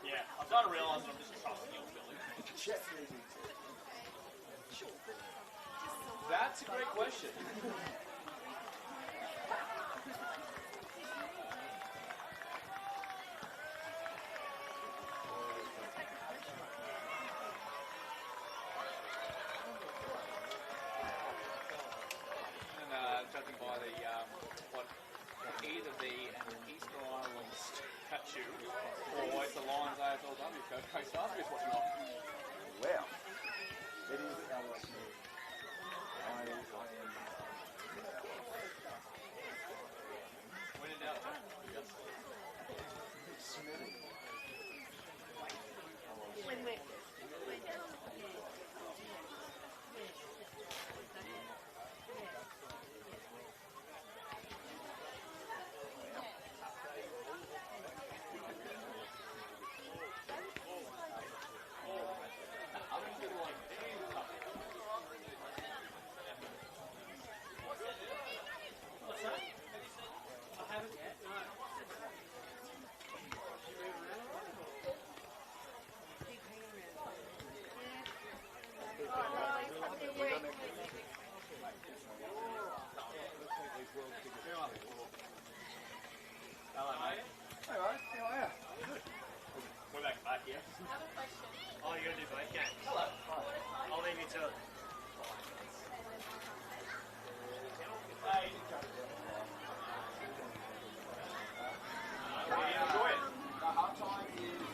Yeah, I've got to realise I'm just trusting your ability. That's a great question. And judging by the what either the Eastern Islands statue or it's the Lions AFLW Coach Southport is watching off. Well, it is LSU. I am. When in doubt, Smithy. hello, mate. Hey, right. How are you? We're back here. Oh, you're going to do both games? Hello. I'll leave you to it. Hey. Enjoy it. The half time is.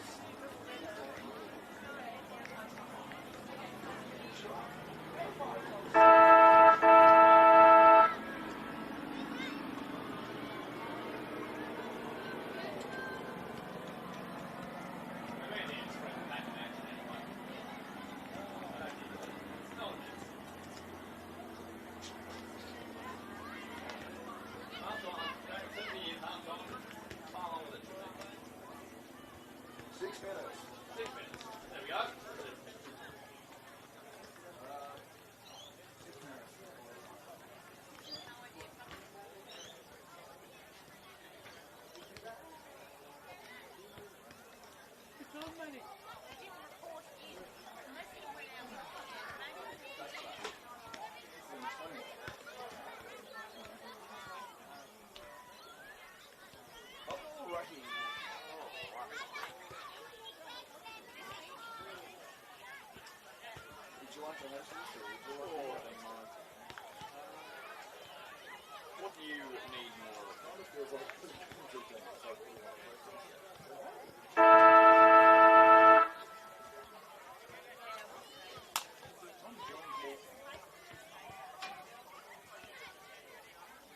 There we go. What do you need more of?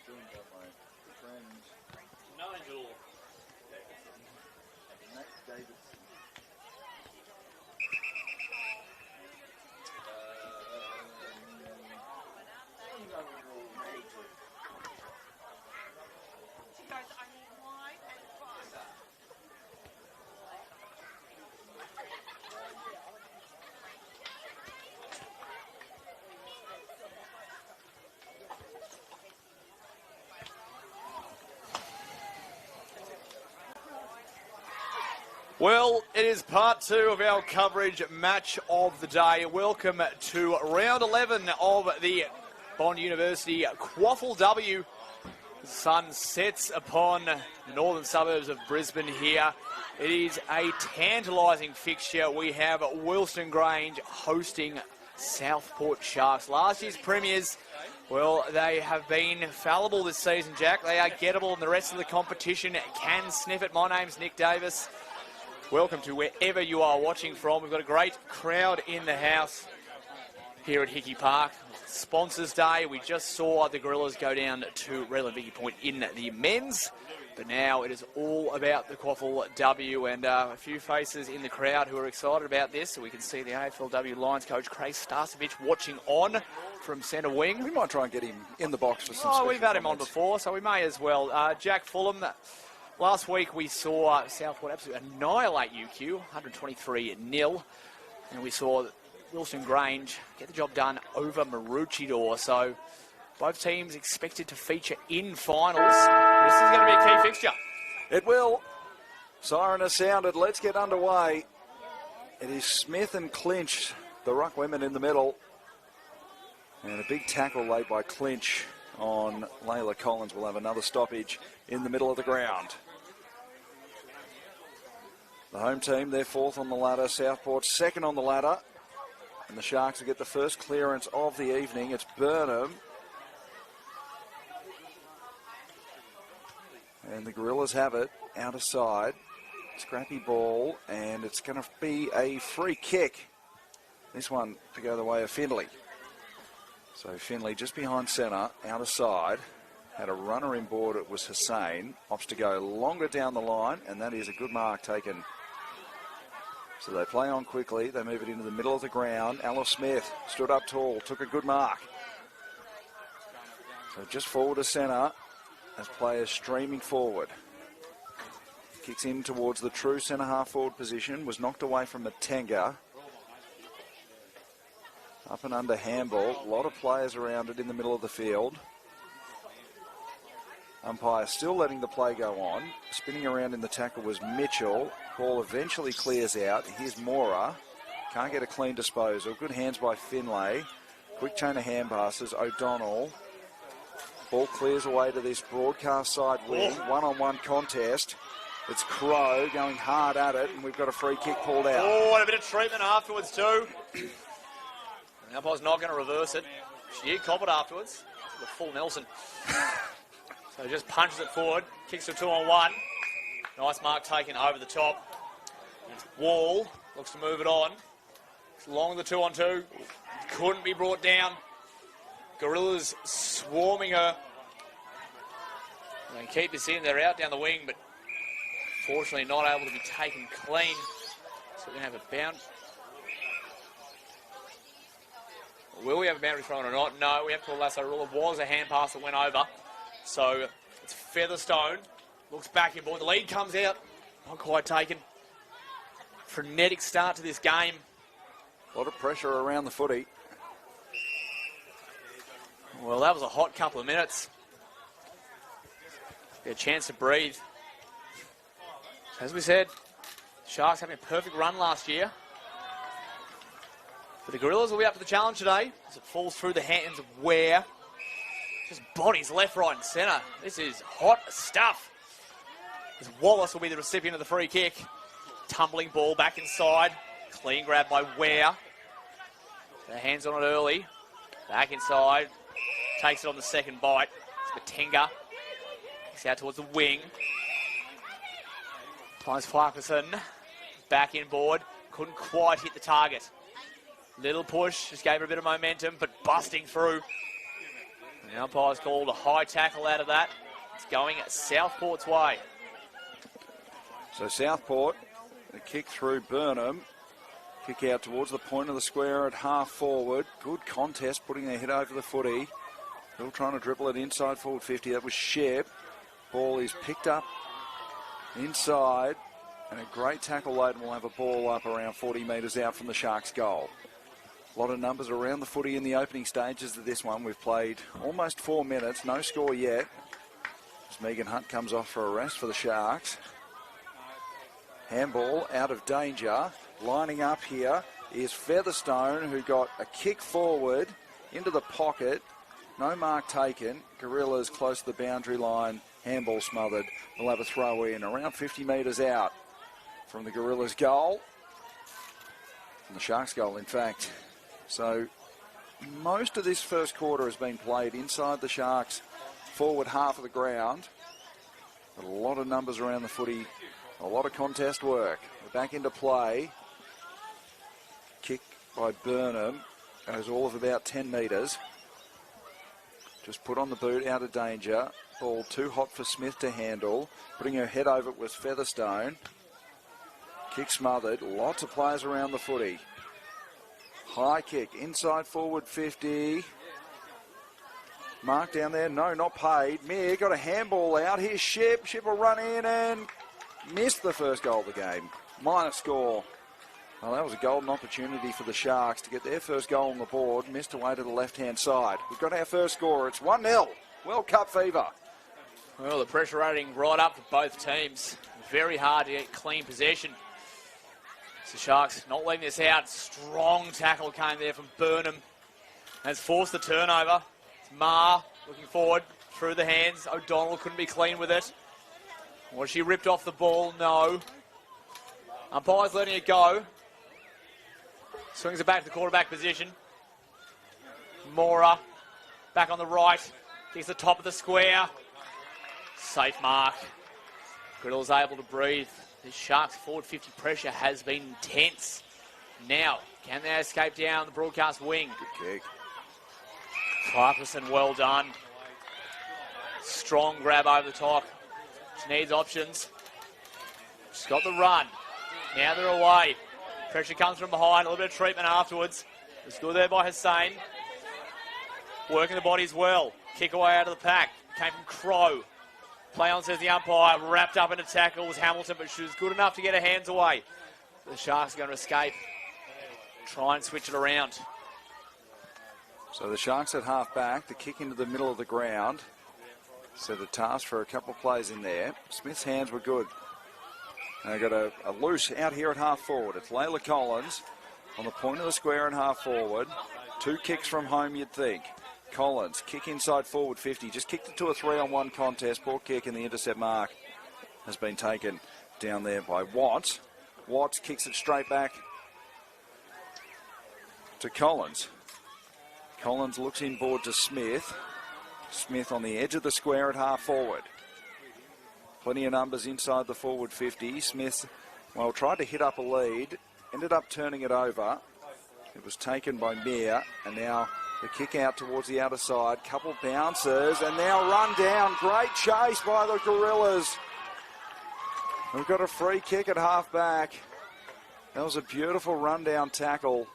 Joined by my friend Nigel. Nate Davidson. Well, it is part two of our coverage match of the day. Welcome to round 11 of the Bond University QAFLW. The sun sets upon the northern suburbs of Brisbane here. It is a tantalising fixture. We have Wilston Grange hosting Southport Sharks. Last year's premiers, well, they have been fallible this season, Jack. They are gettable, and the rest of the competition can sniff it. My name's Nick Davis. Welcome to wherever you are watching from. We've got a great crowd in the house here at Hickey Park. Sponsors Day. We just saw the Gorillas go down to Redland Vicky Point in the men's. But now it is all about the QAFLW, and a few faces in the crowd who are excited about this. So we can see the AFLW Lions coach Craig Starcevich watching on from centre wing. We might try and get him in the box for some Oh, we've had him on comments. before, so we may as well. Jack Fulham, last week we saw Southport absolutely annihilate UQ, 123-0. And we saw Wilston Grange get the job done over Maroochydore. So both teams expected to feature in finals. This is going to be a key fixture. It will. Siren has sounded. Let's get underway. It is Smith and Clinch, the ruck women in the middle. And a big tackle laid by Clinch on Layla Collins. Will have another stoppage in the middle of the ground. The home team, they're fourth on the ladder. Southport second on the ladder. And the Sharks will get the first clearance of the evening. It's Burnham. And the Gorillas have it out of side. Scrappy ball, and it's going to be a free kick. This one to go the way of Findlay. So Findlay just behind centre, out of side. Had a runner in board, it was Hussain. Opts to go longer down the line, and that is a good mark taken. So they play on quickly. They move it into the middle of the ground. Alice Smith stood up tall, took a good mark. So just forward to centre as players streaming forward. Kicks in towards the true centre half forward position. Was knocked away from Matenga. Up and under handball. A lot of players around it in the middle of the field. Umpire still letting the play go on. Spinning around in the tackle was Mitchell. Ball eventually clears out. Here's Mora. Can't get a clean disposal. Good hands by Finlay. Quick chain of hand passes. O'Donnell. Ball clears away to this broadcast side wing. One-on-one contest. It's Crow going hard at it, and we've got a free kick pulled out. Oh, and a bit of treatment afterwards too. The umpire's not going to reverse it. She did cop it afterwards. The full Nelson. So just punches it forward, kicks to 2-on-1. Nice mark taken over the top. It's Wall, looks to move it on. It's along the 2-on-2. Couldn't be brought down. Gorillas swarming her. They keep this in, they're out down the wing, but fortunately not able to be taken clean. So we're going to have a bounce. Will we have a boundary thrown or not? No, we have to a lasso rule. It was a hand pass that went over. So it's Featherstone. Looks back in board. The lead comes out. Not quite taken. Frenetic start to this game. A lot of pressure around the footy. Well, that was a hot couple of minutes. Get a chance to breathe. As we said, Sharks having a perfect run last year. But the Gorillas will be up to the challenge today as it falls through the hands of Ware. Just bodies left, right and centre. This is hot stuff. As Wallace will be the recipient of the free kick. Tumbling ball back inside. Clean grab by Ware. The hands on it early. Back inside. Takes it on the second bite. It's Matenga. Kicks out towards the wing. Finds Parkinson. Back inboard. Couldn't quite hit the target. Little push. Just gave her a bit of momentum, but busting through. The umpire's called a high tackle out of that. It's going Southport's way. So Southport, the kick through Burnham. Kick out towards the point of the square at half forward. Good contest, putting their head over the footy. Still trying to dribble it inside forward 50. That was Shep. Ball is picked up inside. And a great tackle later. Will have a ball up around 40 metres out from the Sharks' goal. A lot of numbers around the footy in the opening stages of this one. We've played almost 4 minutes. No score yet. As Megan Hunt comes off for a rest for the Sharks. Handball out of danger. Lining up here is Featherstone, who got a kick forward into the pocket. No mark taken. Gorillas close to the boundary line. Handball smothered. We'll have a throw in around 50 metres out from the Gorillas' goal. From the Sharks' goal, in fact. So most of this first quarter has been played inside the Sharks' forward half of the ground. But a lot of numbers around the footy. A lot of contest work. We're back into play. Kick by Burnham. Goes all of about 10 metres. Just put on the boot, out of danger. Ball too hot for Smith to handle. Putting her head over it was Featherstone. Kick smothered. Lots of players around the footy. High kick. Inside forward 50. Mark down there. No, not paid. Mir got a handball out. Here's Ship. Ship will run in and missed the first goal of the game. Minor score. Well, that was a golden opportunity for the Sharks to get their first goal on the board. Missed away to the left-hand side. We've got our first score. It's 1-0. World Cup fever. Well, the pressure rating right up for both teams. Very hard to get clean possession. So Sharks not letting this out. Strong tackle came there from Burnham. Has forced the turnover. It's Ma looking forward through the hands. O'Donnell couldn't be clean with it. Was she ripped off the ball? No. Umpire's letting it go. Swings it back to the quarterback position. Mora back on the right. Kicks the top of the square. Safe mark. Griddle's able to breathe. The Sharks' forward 50 pressure has been intense. Now, can they escape down the broadcast wing? Good kick. Farquharson, well done. Strong grab over the top. She needs options. She's got the run. Now they're away. Pressure comes from behind. A little bit of treatment afterwards. It's good there by Hussain. Working the bodies well. Kick away out of the pack. Came from Crow. Play on, says the umpire. Wrapped up into tackles. Hamilton, but she was good enough to get her hands away. The Sharks are going to escape. Try and switch it around. So the Sharks at half back. The kick into the middle of the ground. So the task for a couple of plays in there. Smith's hands were good. They got a loose out here at half forward. It's Layla Collins on the point of the square and half forward. 2 kicks from home, you'd think. Collins, kick inside forward 50. Just kicked it to a 3-on-1 contest. Poor kick, and the intercept mark has been taken down there by Watts. Watts kicks it straight back to Collins. Collins looks inboard to Smith. Smith on the edge of the square at half forward. Plenty of numbers inside the forward 50. Smith, well, tried to hit up a lead. Ended up turning it over. It was taken by Mir, and now the kick out towards the outer side. Couple bounces, and now run down. Great chase by the Gorillas. We've got a free kick at half back. That was a beautiful rundown tackle.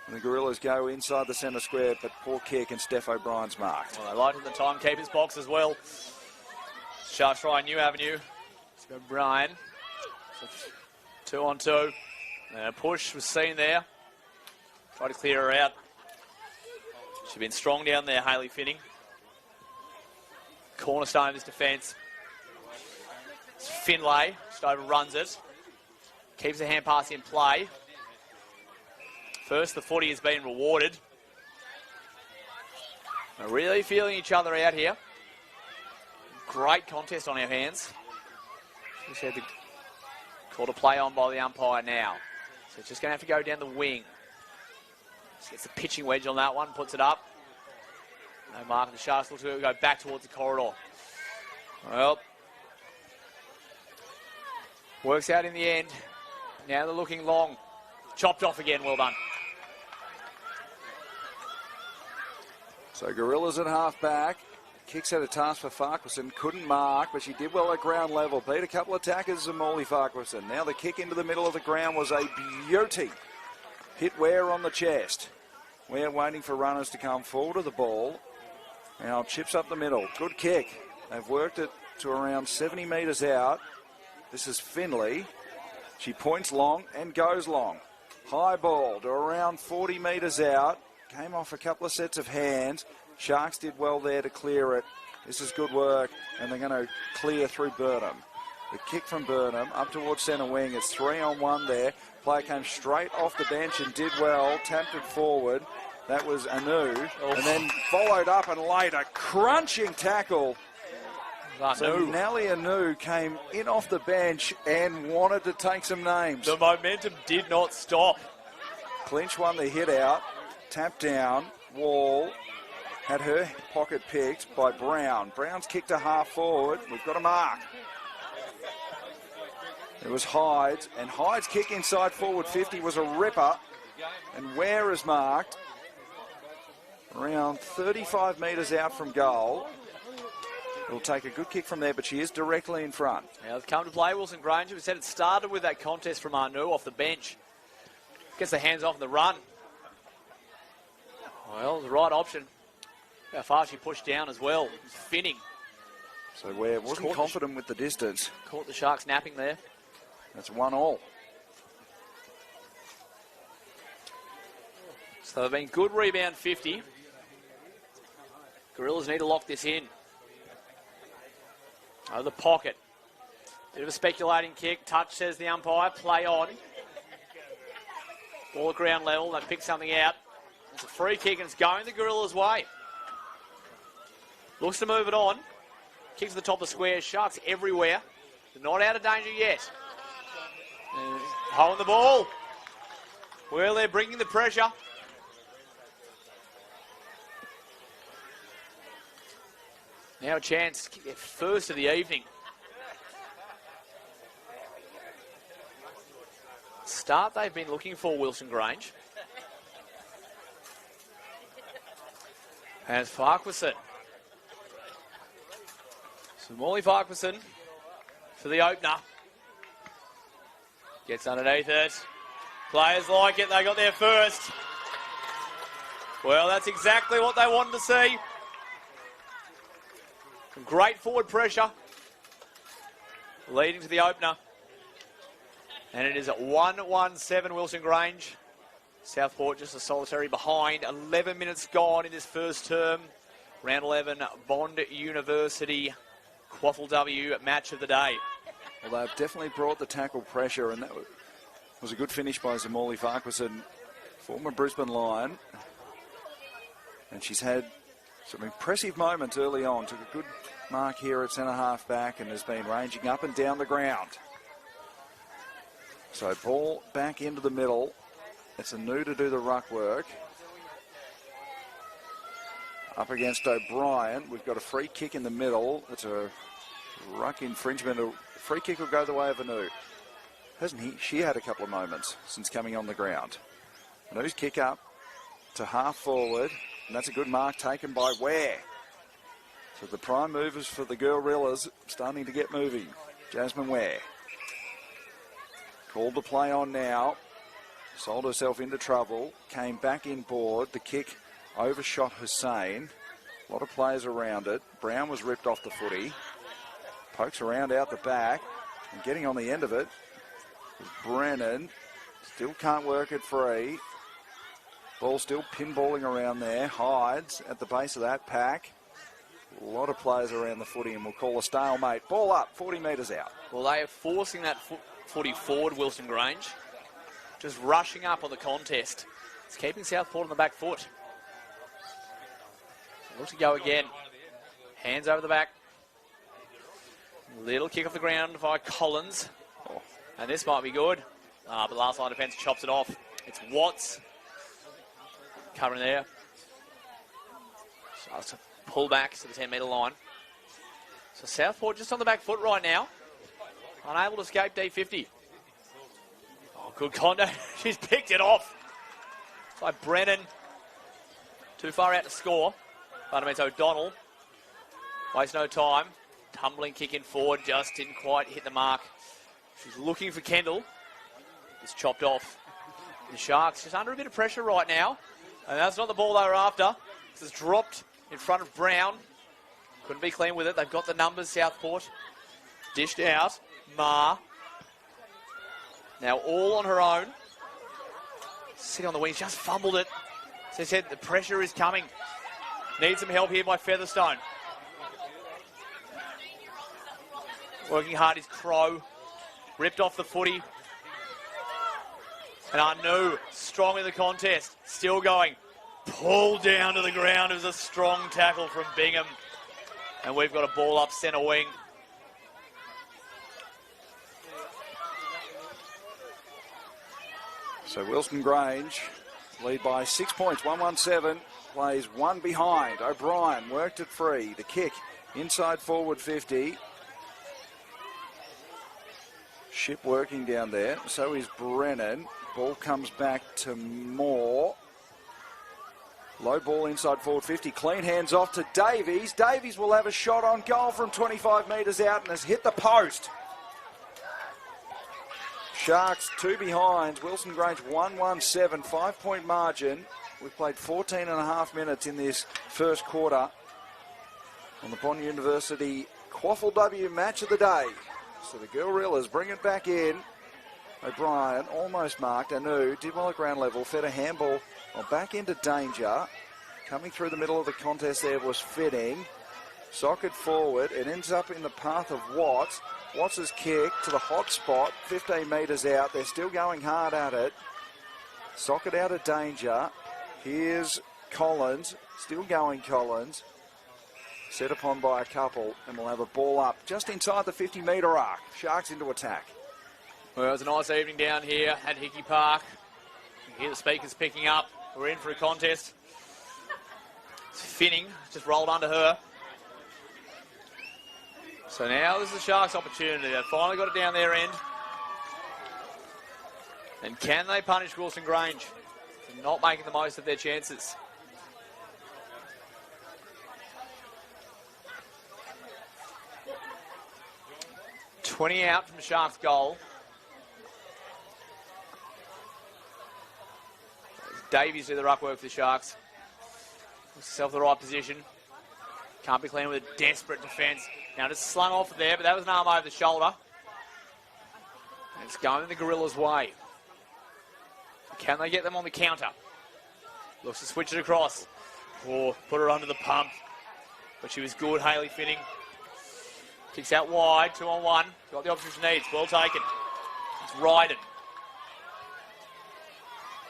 And the Gorillas go inside the centre square, but poor kick, and Steph O'Brien's marked. Well, they light in the timekeeper's box as well. Sharks try a new avenue. Let's go Brian. 2-on-2. And a push was seen there. Try to clear her out. She's been strong down there, Hayley Finning. Cornerstone of this defence. It's Finlay, just overruns it. Keeps the hand pass in play. First, the footy has been rewarded. They're really feeling each other out here. Great contest on our hands. Just had the call to play on by the umpire now. So it's just going to have to go down the wing. Just gets the pitching wedge on that one, puts it up. No mark, and the Sharks look to go back towards the corridor. Well, works out in the end. Now they're looking long. Chopped off again, well done. So Gorillas at half back. Kicks out a task for Farquharson. Couldn't mark, but she did well at ground level. Beat a couple of attackers, Zamoli Farquharson. Now the kick into the middle of the ground was a beauty. Hit Ware on the chest. Ware waiting for runners to come forward of the ball. Now chips up the middle. Good kick. They've worked it to around 70 metres out. This is Finlay. She points long and goes long. High ball to around 40 metres out. Came off a couple of sets of hands. Sharks did well there to clear it. This is good work, and they're going to clear through Burnham. The kick from Burnham up towards centre wing. It's 3-on-1 there. Player came straight off the bench and did well. Tapped it forward. That was Anu. And then followed up and laid a crunching tackle. So Nelly Anu came in off the bench and wanted to take some names. The momentum did not stop. Clinch won the hit out. Tap down. Wall had her pocket picked by Brown. Brown's kicked to half forward. We've got a mark. It was Hyde's, and Hyde's kick inside forward 50 was a ripper. And Ware is marked around 35 metres out from goal. It'll take a good kick from there, but she is directly in front. Now they've come to play Wilson Grange. We said it started with that contest from Arnu off the bench. Gets the hands off the run. Well, the right option. How far she pushed down as well. It's finning. So Ware wasn't confident with the distance. Caught the Sharks napping there. That's 1-1. So they've been good rebound 50. Gorillas need to lock this in. Over the pocket. Bit of a speculating kick. Touch, says the umpire. Play on. Ball at ground level. They pick something out. It's a free kick and it's going the Gorillas' way. Looks to move it on. Kicks to the top of the square. Sharks everywhere. They're not out of danger yet. Holding the ball. Well, they're bringing the pressure. Now a chance to kick their first of the evening. Start they've been looking for, Wilson Grange. And it's Farquharson. So Morley Farquharson for the opener. Gets underneath it. Players like it. They got there first. Well, that's exactly what they wanted to see. Great forward pressure. Leading to the opener. And it is at 1-1-7 Wilson Grange. Southport just a solitary behind. 11 minutes gone in this first term. Round 11, Bond University QAFLW match of the day. Well, they've definitely brought the tackle pressure, and that was a good finish by Zamorli Farquharson, former Brisbane Lion. And she's had some impressive moments early on. Took a good mark here at centre half back and has been ranging up and down the ground. So ball back into the middle. It's Anu to do the ruck work. Up against O'Brien. We've got a free kick in the middle. It's a ruck infringement. A free kick will go the way of Anu. Hasn't he? She had a couple of moments since coming on the ground. Anu's kick up to half forward. And that's a good mark taken by Ware. So the prime movers for the Gorillas starting to get moving. Jasmine Ware. Called the play on now. Sold herself into trouble. Came back inboard. The kick overshot Hussein. A lot of players around it. Brown was ripped off the footy. Pokes around out the back. And getting on the end of it is Brennan. Still can't work it free. Ball still pinballing around there. Hides at the base of that pack. A lot of players around the footy, and we'll call a stalemate. Ball up, 40 metres out. Well, they are forcing that footy forward, Wilson Grange. Just rushing up on the contest. It's keeping Southport on the back foot. Look to go again. Hands over the back. Little kick off the ground by Collins. And this might be good. But last line defence chops it off. It's Watts covering there. So it's a pull back to the 10-metre line. So Southport just on the back foot right now. Unable to escape D50. Oh, good contact. She's picked it off. By Brennan. Too far out to score. But it means O'Donnell. Waste no time. Tumbling kick in forward. Just didn't quite hit the mark. She's looking for Kendall. It's chopped off. The Sharks just under a bit of pressure right now. And that's not the ball they were after. It's dropped in front of Brown. Couldn't be clean with it. They've got the numbers, Southport. Dished out. Ma. Now all on her own. Sitting on the wings, just fumbled it. As I said, the pressure is coming. Needs some help here by Featherstone. Working hard is Crow. Ripped off the footy. And Anu, strong in the contest. Still going. Pulled down to the ground. It was a strong tackle from Bingham. And we've got a ball up centre wing. So Wilson Grange lead by 6 points, 1-1-7. Plays one behind. O'Brien worked it free. The kick inside forward 50. Ship working down there. So is Brennan. Ball comes back to Moore. Low ball inside forward 50. Clean hands off to Davies. Davies will have a shot on goal from 25 metres out and has hit the post. Sharks 2 behind. Wilston Grange 1-1-7. 5-point margin. We've played 14 and a half minutes in this first quarter on the Bond University QAFLW match of the day. So the Gorillas bring it back in. O'Brien almost marked. Anu did well at ground level. Fed a handball back into danger. Coming through the middle of the contest there was Fitting. Socket forward. It ends up in the path of Watts. Watts' kick to the hot spot. 15 metres out. They're still going hard at it. Socket out of danger. Here's Collins. Still going Collins. Set upon by a couple, and we'll have a ball up just inside the 50-metre arc. Sharks into attack. Well, it was a nice evening down here at Hickey Park. You can hear the speakers picking up. We're in for a contest. Finning just rolled under her. So now this is the Sharks' opportunity. They've finally got it down their end. And can they punish Wilston Grange for not making the most of their chances? $20 out from the Sharks' goal. Davies do the ruck work for the Sharks. Puts himself in the right position. Can't be clean with a desperate defence. Now just slung off there, but that was an arm over the shoulder. And it's going the Gorillas' way. Can they get them on the counter? Looks to switch it across. Or put her under the pump. But she was good, Hayley Finning. Kicks out wide, 2-on-1. Got the opposition needs. Well taken. It's Ryden.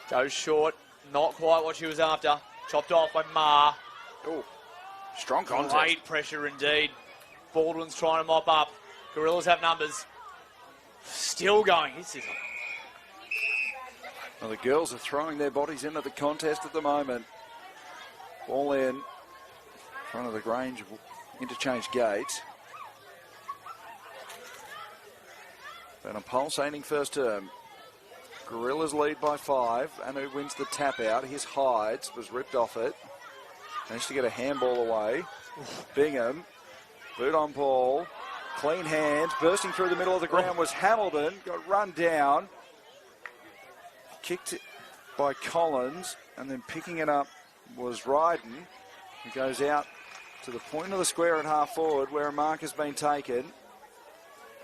Goes short. Not quite what she was after. Chopped off by Ma. Oh, strong contest. Great pressure indeed. Baldwin's trying to mop up. Gorillas have numbers. Still going. Well, the girls are throwing their bodies into the contest at the moment. Ball in front of the Grange interchange gates. Been a pulsating first term. Gorillas lead by 5. Anu wins the tap out. His Hides was ripped off it. Managed to get a handball away. Bingham. Boot on ball. Clean hands. Bursting through the middle of the ground was Hamilton. Got run down. Kicked it by Collins. And then picking it up was Ryden. Who goes out to the point of the square at half forward where a mark has been taken.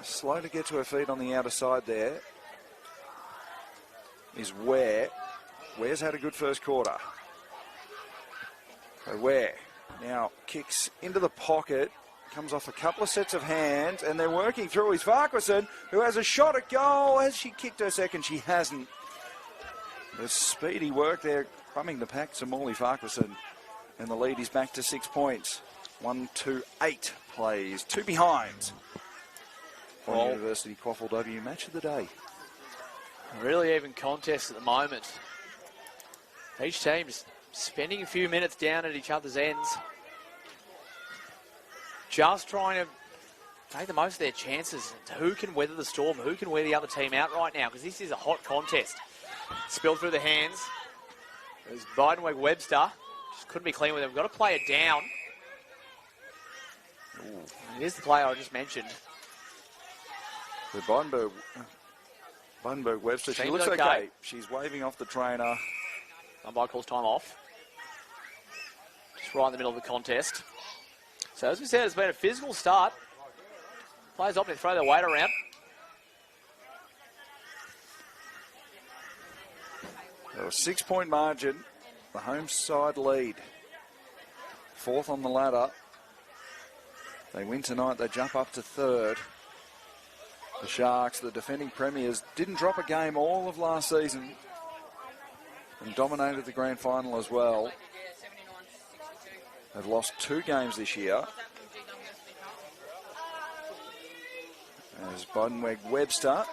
Slow to get to her feet on the outer side there is Ware. Ware's had a good first quarter. So Ware now kicks into the pocket, comes off a couple of sets of hands, and they're working through his Farquharson, who has a shot at goal. Has she kicked her second? She hasn't. There's speedy work there, bumming the pack to Morley Farquharson, and the lead is back to 6 points. 1-2-8 plays, 2 behind. Well, University QAFLW match of the day. Really even contest at the moment. Each team's spending a few minutes down at each other's ends. Just trying to take the most of their chances. Who can weather the storm? Who can wear the other team out right now? Because this is a hot contest. Spilled through the hands. There's Bidenweg-Webster. Just couldn't be clean with them. We've got to play it down. And here's the player I just mentioned. The Bidenberg-Webster, she looks okay. She's waving off the trainer. Umpire calls time off. Just right in the middle of the contest. So as we said, it's been a physical start. Players opting to throw their weight around. There was a 6-point margin. The home side lead. 4th on the ladder. They win tonight, they jump up to 3rd. The Sharks, the defending premiers, didn't drop a game all of last season and dominated the grand final as well. They've lost 2 games this year. As Bidenweg-Webster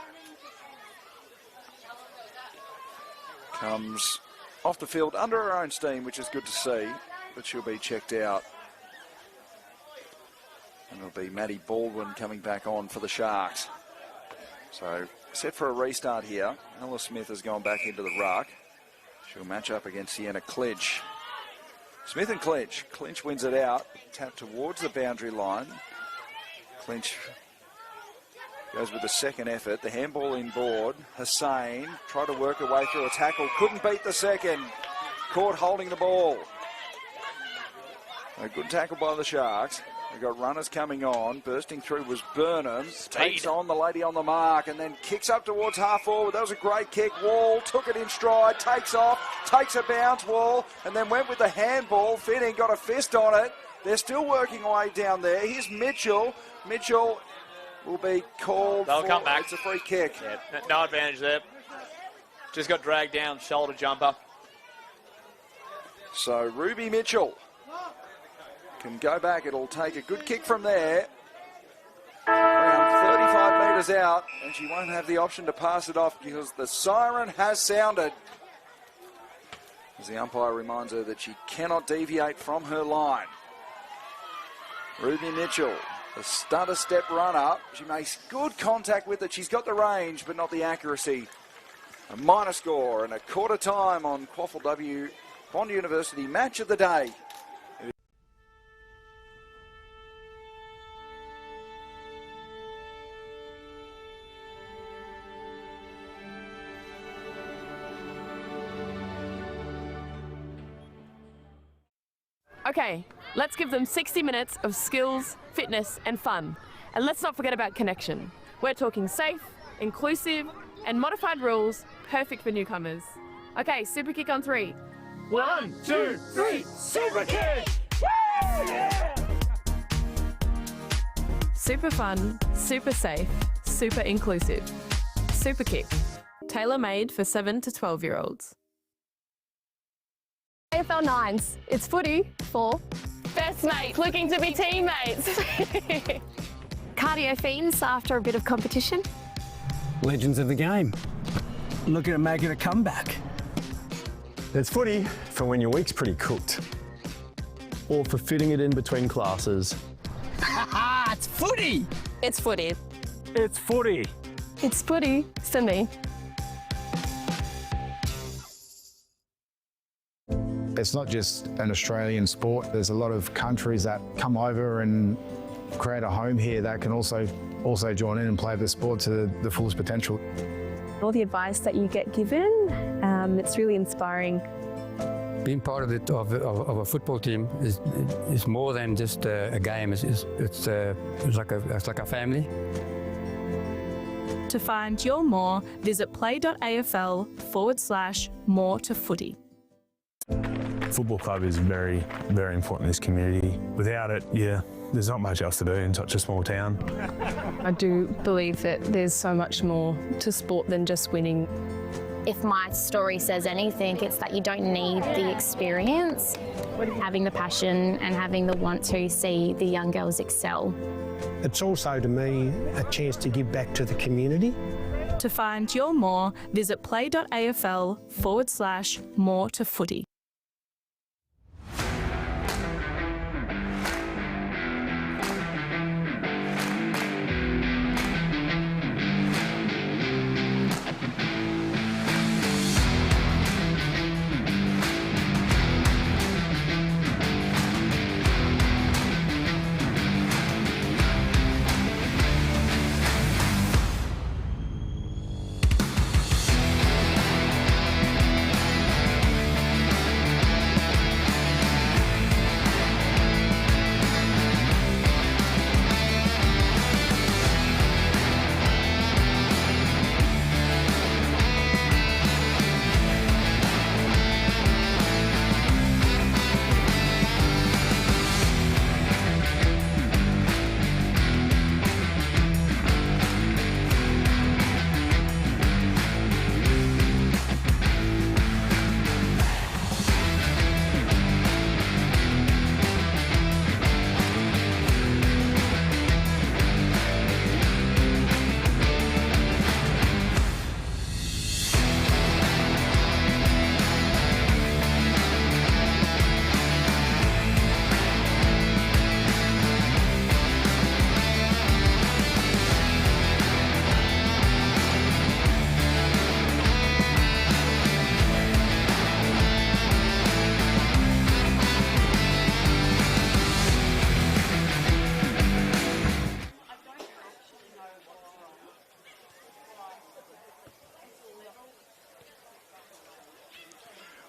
comes off the field under her own steam, which is good to see, but she'll be checked out. And it'll be Maddie Baldwin coming back on for the Sharks. So, set for a restart here. Ella Smith has gone back into the ruck. She'll match up against Sienna Clinch. Smith and Clinch. Clinch wins it out. Tap towards the boundary line. Clinch goes with the second effort. The handball inboard. Hussain tried to work her way through a tackle. Couldn't beat the second. Caught holding the ball. A good tackle by the Sharks. We've got runners coming on. Bursting through was Burnham. Takes on the lady on the mark and then kicks up towards half forward. That was a great kick. Wall took it in stride. Takes off. Takes a bounce, Wall. And then went with the handball. Finning got a fist on it. They're still working away down there. Here's Mitchell. Mitchell will be called. They'll come back. It's a free kick. Yeah, no advantage there. Just got dragged down. Shoulder jumper. So Ruby Mitchell can go back. It'll take a good kick from there. Around 35 metres out, and she won't have the option to pass it off because the siren has sounded. As the umpire reminds her that she cannot deviate from her line. Ruby Mitchell, the stutter step run up. She makes good contact with it. She's got the range, but not the accuracy. A minor score and a quarter time on QAFLW Bond University match of the day. Okay, let's give them 60 minutes of skills, fitness and fun. And let's not forget about connection. We're talking safe, inclusive and modified rules, perfect for newcomers. Okay, super kick on 3. 1, 2, 3, super kick! Woo! Yeah! Super fun, super safe, super inclusive. Super kick, tailor-made for 7 to 12-year-olds. AFL 9s, it's footy for Best mates looking to be teammates. cardio fiends after a bit of competition. Legends of the game. Looking at making a comeback. It's footy for when your week's pretty cooked. Or for fitting it in between classes. Ha! It's footy! It's footy. It's footy. It's footy for me. It's not just an Australian sport. There's a lot of countries that come over and create a home here that can also join in and play the sport to the fullest potential. All the advice that you get given, it's really inspiring. Being part of a football team is more than just a game. It's like a family. To find your more, visit play.afl/more to footy. Football club is very, very important in this community. Without it, there's not much else to do in such a small town. I do believe that there's so much more to sport than just winning. If my story says anything, it's that you don't need the experience, having the passion and having the want to see the young girls excel. It's also, to me, a chance to give back to the community. To find your more, visit play.afl/more to footy.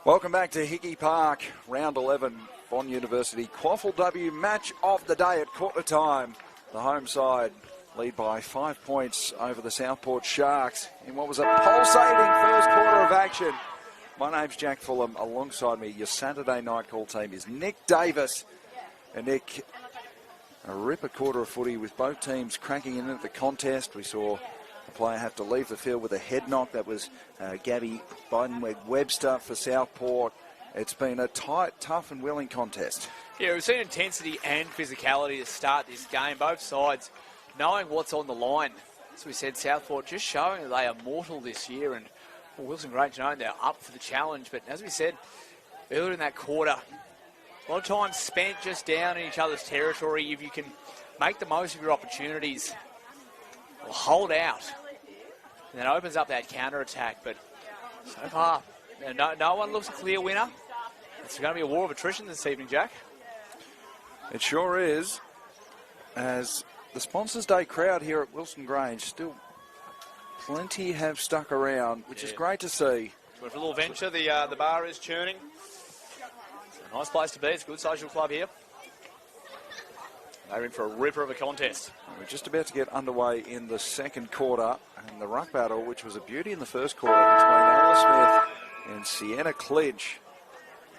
Welcome back to Hickey Park, round 11, Bond University QAFLW match of the day at quarter time. The home side lead by 5 points over the Southport Sharks in what was a pulsating first quarter of action. My name's Jack Fulham. Alongside me, your Saturday night call team is Nick Davis. And Nick, a ripper quarter of footy with both teams cracking into the contest. We saw a player have to leave the field with a head knock. That was Gabby Biden-Webster for Southport. It's been a tight, tough and willing contest. Yeah, we've seen intensity and physicality to start this game. Both sides knowing what's on the line. As we said, Southport just showing that they are mortal this year. And Wilston Grange knowing they're up for the challenge. But as we said earlier in that quarter, a lot of time spent just down in each other's territory. If you can make the most of your opportunities, or hold out, and that opens up that counter-attack. But so far, no one looks a clear winner. It's going to be a war of attrition this evening, Jack. It sure is, as the Sponsors Day crowd here at Wilston Grange, still plenty have stuck around, which is great to see. For a little venture, the bar is churning. It's a nice place to be. It's a good social club here. They're in for a ripper of a contest. We're just about to get underway in the second quarter, and the ruck battle, which was a beauty in the first quarter between Alice Smith and Sienna Clinch.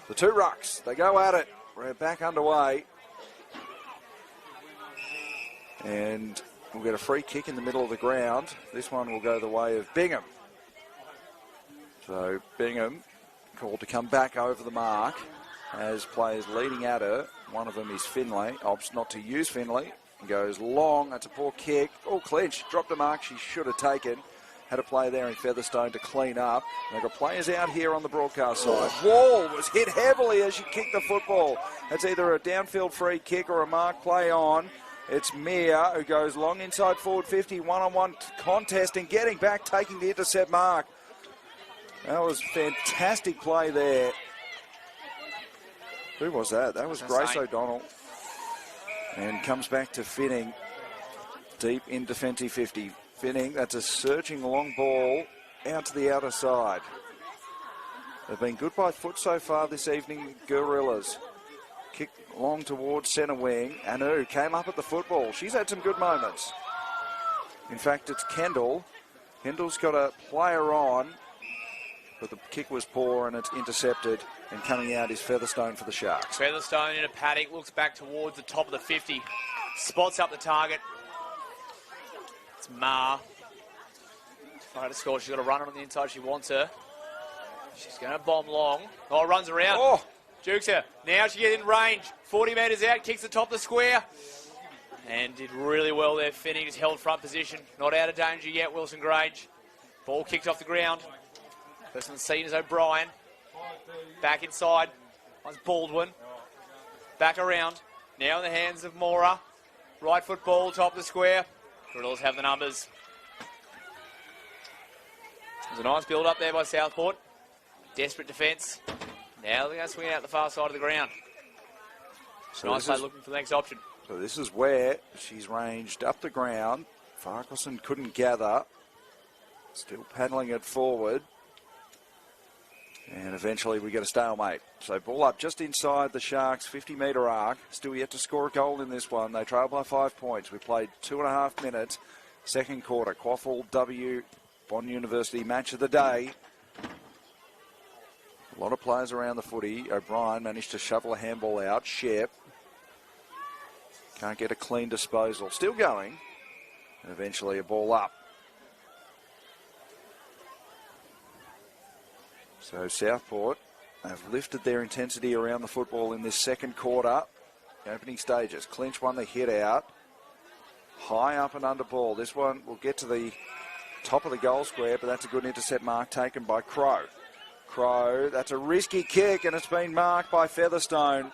The two rucks, they go at it. We're back underway. And we'll get a free kick in the middle of the ground. This one will go the way of Bingham. So Bingham called to come back over the mark as players leading at her. One of them is Finlay, opts not to use Finlay. Goes long, that's a poor kick. Oh, Clinch dropped a mark she should have taken. Had a play there in Featherstone to clean up. They've got players out here on the broadcast side. Wall was hit heavily as she kicked the football. That's either a downfield free kick or a mark play on. It's Mia who goes long inside forward 50, one-on-one contest and getting back, taking the intercept mark. That was fantastic play there. Who was that? That was Grace O'Donnell. And comes back to Finning, deep in defensive 50. Finning, that's a searching long ball out to the outer side. They've been good by foot so far this evening, Gorillas. Kick long towards centre wing. Anu came up at the football. She's had some good moments. In fact, it's Kendall. Kendall's got a player on, but the kick was poor and it's intercepted. And coming out is Featherstone for the Sharks. Featherstone in a paddock, looks back towards the top of the 50. Spots up the target. It's Ma. Trying to score. She's got a runner on the inside. She wants her. She's going to bomb long. Oh, runs around. Oh. Jukes her. Now she gets in range. 40 metres out. Kicks the top of the square. And did really well there. Finning just held front position. Not out of danger yet, Wilson Grange. Ball kicked off the ground. Person seen is O'Brien. Back inside. One's Baldwin. Back around. Now in the hands of Mora. Right foot ball, top of the square. Gorillas have the numbers. There's a nice build up there by Southport. Desperate defence. Now they're going to swing out the far side of the ground. So nice play looking for the next option. So this is where she's ranged up the ground. Farquharson couldn't gather. Still paddling it forward. And eventually we get a stalemate. So ball up just inside the Sharks' 50-metre arc. Still yet to score a goal in this one. They trail by 5 points. We played 2.5 minutes. Second quarter. QAFLW Bond University match of the day. A lot of players around the footy. O'Brien managed to shovel a handball out. Shep can't get a clean disposal. Still going. And eventually a ball up. So Southport have lifted their intensity around the football in this second quarter. The opening stages. Clinch won the hit out. High up and under ball. This one will get to the top of the goal square, but that's a good intercept mark taken by Crow. Crow, that's a risky kick, and it's been marked by Featherstone.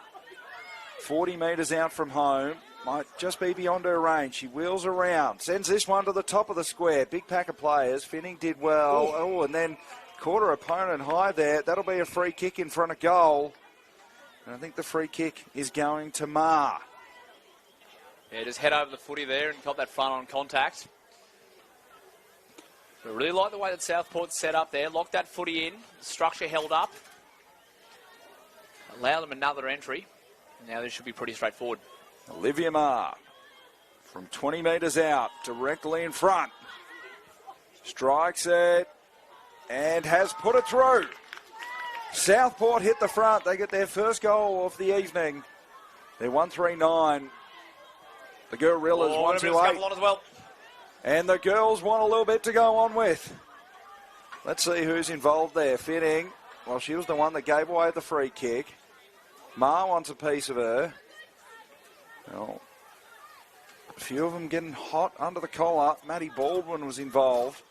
40 metres out from home. Might just be beyond her range. She wheels around. Sends this one to the top of the square. Big pack of players. Finning did well. Oh, and then caught her opponent high there. That'll be a free kick in front of goal. And I think the free kick is going to Ma. Yeah, just head over the footy there and got that front on contact. I really like the way that Southport set up there. Locked that footy in. Structure held up. allow them another entry. Now this should be pretty straightforward. Olivia Marr from 20 metres out, directly in front. Strikes it and has put it through. Southport hit the front. They get their first goal of the evening. They're 139. The Gorillas 128. On as well. And the girls want a little bit to go on with. Let's see who's involved there. Fitting. Well, she was the one that gave away the free kick. Ma wants a piece of her. Well, a few of them getting hot under the collar. Maddie Baldwin was involved.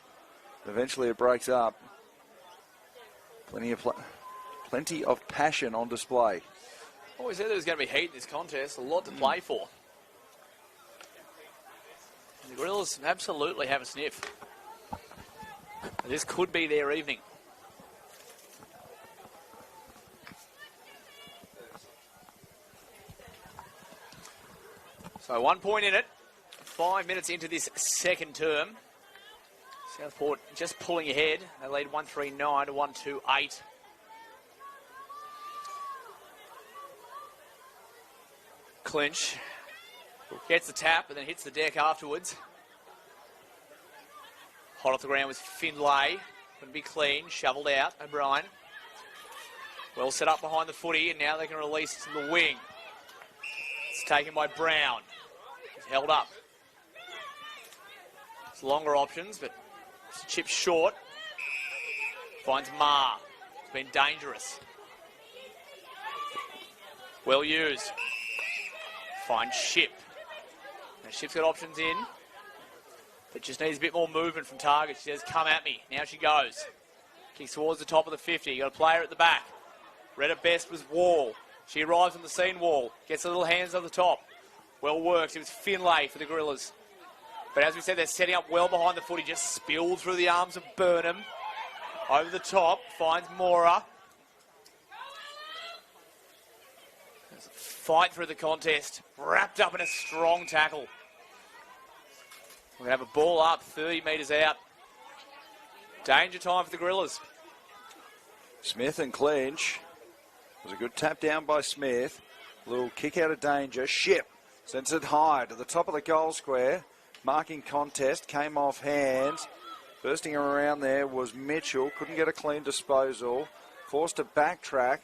Eventually it breaks up. Plenty of passion on display. Always said there was going to be heat in this contest. A lot to play for. The Gorillas absolutely have a sniff. This could be their evening. So 1 point in it. 5 minutes into this second term. Southport just pulling ahead. They lead 139 to 128. Clinch gets the tap and then hits the deck afterwards. Hot off the ground was Finlay. Couldn't be clean. Shovelled out. O'Brien. Well set up behind the footy, and now they can release to the wing. It's taken by Brown. He's held up. It's longer options, but it's a chip short. Finds Ma. It's been dangerous. Well used. Finds Ship. Now Ship's got options in, but just needs a bit more movement from target. She says, come at me. Now she goes. Kicks towards the top of the 50. Got a player at the back. Red at best was Wall. She arrives on the scene, Wall. Gets the little hands on the top. Well worked. It was Finlay for the Gorillas. But as we said, they're setting up well behind the footy. Just spilled through the arms of Burnham. Over the top. Finds Mora. There's a fight through the contest. Wrapped up in a strong tackle. We're going to have a ball up 30 metres out. Danger time for the Gorillas. Smith and Clinch. It was a good tap down by Smith. A little kick out of danger. Ship sends it high to the top of the goal square. Marking contest. Came off hands. Bursting around there was Mitchell. Couldn't get a clean disposal. Forced to backtrack.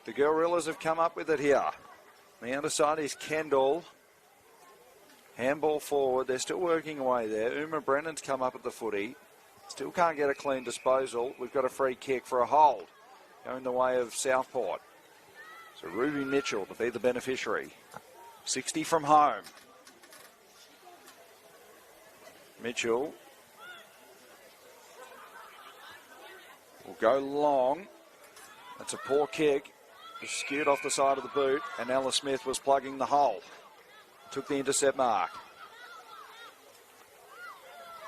The Gorillas have come up with it here. On the underside is Kendall. Handball forward. They're still working away there. Uma Brennan's come up at the footy. Still can't get a clean disposal. We've got a free kick for a hold. Going the way of Southport. So Ruby Mitchell to be the beneficiary. 60 from home. Mitchell will go long. That's a poor kick. It's skewed off the side of the boot, and Ella Smith was plugging the hole. Took the intercept mark.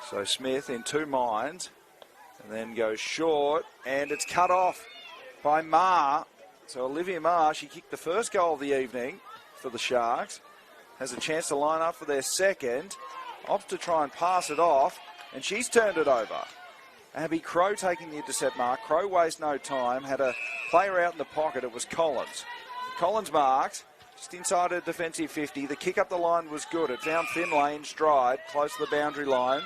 So Smith in two minds, and then goes short, and it's cut off by Ma. So Olivia Ma, she kicked the first goal of the evening for the Sharks. Has a chance to line up for their second. Opts to try and pass it off, and she's turned it over. Abby Crow taking the intercept mark. Crow wastes no time. Had a player out in the pocket. It was Collins. Collins marks just inside her defensive 50. The kick up the line was good. It found Finlay in stride, close to the boundary line.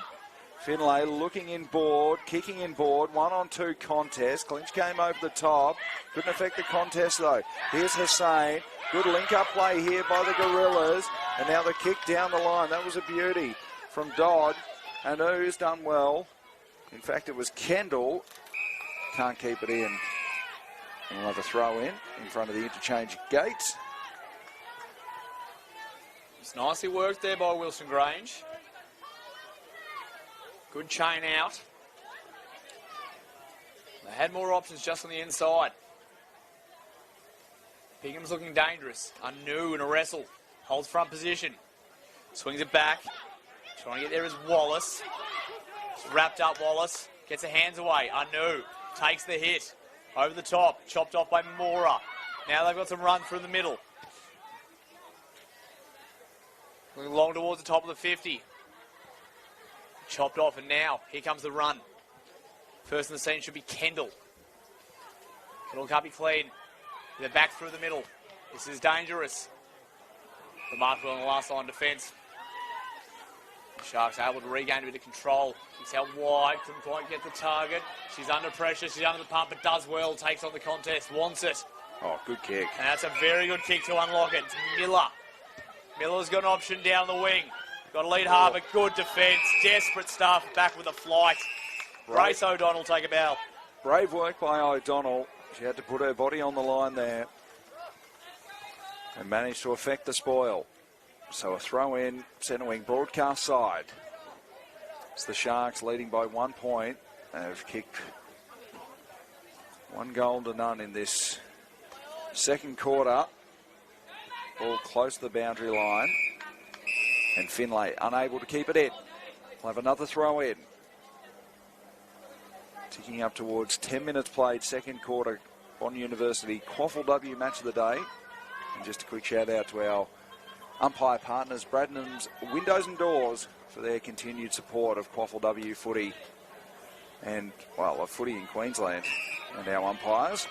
Finlay looking in board, kicking in board. 1-on-2 contest. Clinch came over the top. Couldn't affect the contest though. Here's Hussain. Good link-up play here by the Gorillas. And now the kick down the line. That was a beauty from Dodd. And who's done well. In fact, it was Kendall. Can't keep it in. And we'll have a throw in front of the interchange gates. It's nicely worked there by Wilston Grange. Good chain out. They had more options just on the inside. Bingham's looking dangerous. Anu in a wrestle. Holds front position. Swings it back. Trying to get there is Wallace. It's wrapped up Wallace. Gets her hands away. Anu takes the hit. Over the top. Chopped off by Mora. Now they've got some run through the middle. Looking long towards the top of the 50. Chopped off, and now here comes the run. First in the scene should be Kendall. Kendall can't be clean. They're back through the middle. This is dangerous. The marker on the last line defence. Sharks able to regain a bit of control. Kicks out wide, couldn't quite get the target. She's under pressure, she's under the pump, but does well, takes on the contest, wants it. Oh, good kick. And that's a very good kick to unlock it. It's Miller. Miller's got an option down the wing. Got to lead hard, but good defence. Desperate stuff, back with a flight. Grace O'Donnell take a bow. Brave work by O'Donnell. She had to put her body on the line there and managed to affect the spoil. So a throw in, centre wing broadcast side. It's the Sharks leading by 1 point. They've kicked 1 goal to none in this second quarter. Ball close to the boundary line. And Finlay unable to keep it in. We'll have another throw in. Ticking up towards 10 minutes played, second quarter, Bond University QAFLW match of the day. And just a quick shout out to our umpire partners, Bradnam's Windows and Doors, for their continued support of QAFLW footy and, well, of footy in Queensland, and our umpires,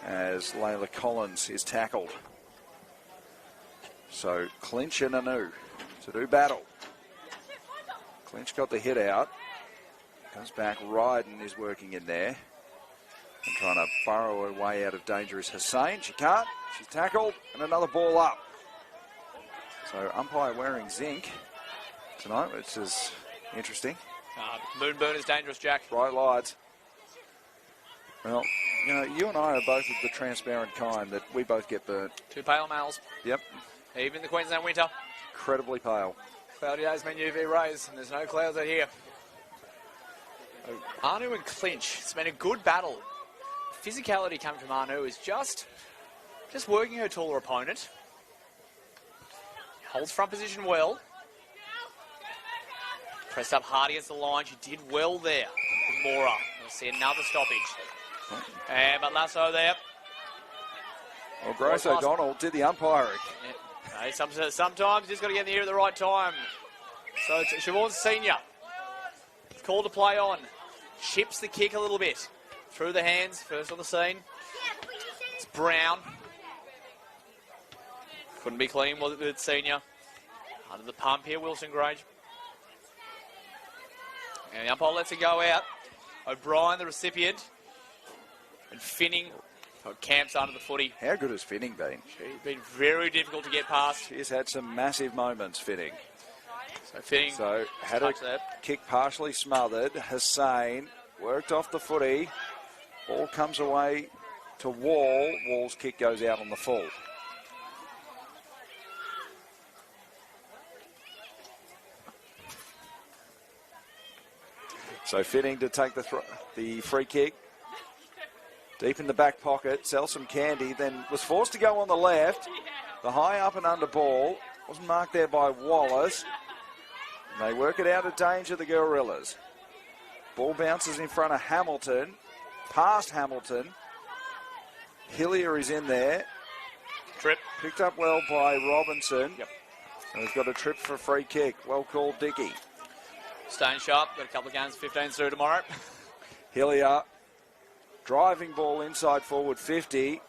as Layla Collins is tackled. So Clinch and Anu to do battle. Clinch got the hit out. Comes back, Ryden is working in there and trying to burrow her way out of danger is Hussain. She can't. She's tackled and another ball up. So umpire wearing zinc tonight, which is interesting. Moonburn is dangerous, Jack. Bright lights. Well, you know, you and I are both of the transparent kind that we both get burnt. 2 pale males. Yep. Even in the Queensland winter. Incredibly pale. Cloudy days mean UV rays, and there's no clouds out here. Anu and Clinch, it's been a good battle. Physicality coming from Anu is just working her taller opponent. Holds front position well. Pressed up hard against the line. She did well there with Mora. We'll see another stoppage. But Lasso there. Well, Grace O'Donnell did the umpiring. Yeah. Hey, sometimes you just got to get in the ear at the right time. So Siobhan Senior. Call to play on. Chips the kick a little bit. Through the hands, first on the scene. It's Brown. Couldn't be clean, was it, with Senior? Under the pump here, Wilston Grange. And the umpire lets it go out. O'Brien, the recipient. And Finning camps under the footy. How good has Finning been? She's been very difficult to get past. She's had some massive moments, Finning. So Finning had a kick partially smothered. Hussain worked off the footy. Ball comes away to Wall. Wall's kick goes out on the full. So Finning to take the free kick. Deep in the back pocket, sell some candy, then was forced to go on the left. The high up and under ball wasn't marked there by Wallace. And they work it out of danger, the Gorillas. Ball bounces in front of Hamilton, past Hamilton. Hillier is in there. Trip. Picked up well by Robinson. Yep. And we've got a trip for a free kick. Well called, Dickey. Staying sharp. Got a couple of games, 15 through tomorrow. Hillier. Driving ball inside forward 50.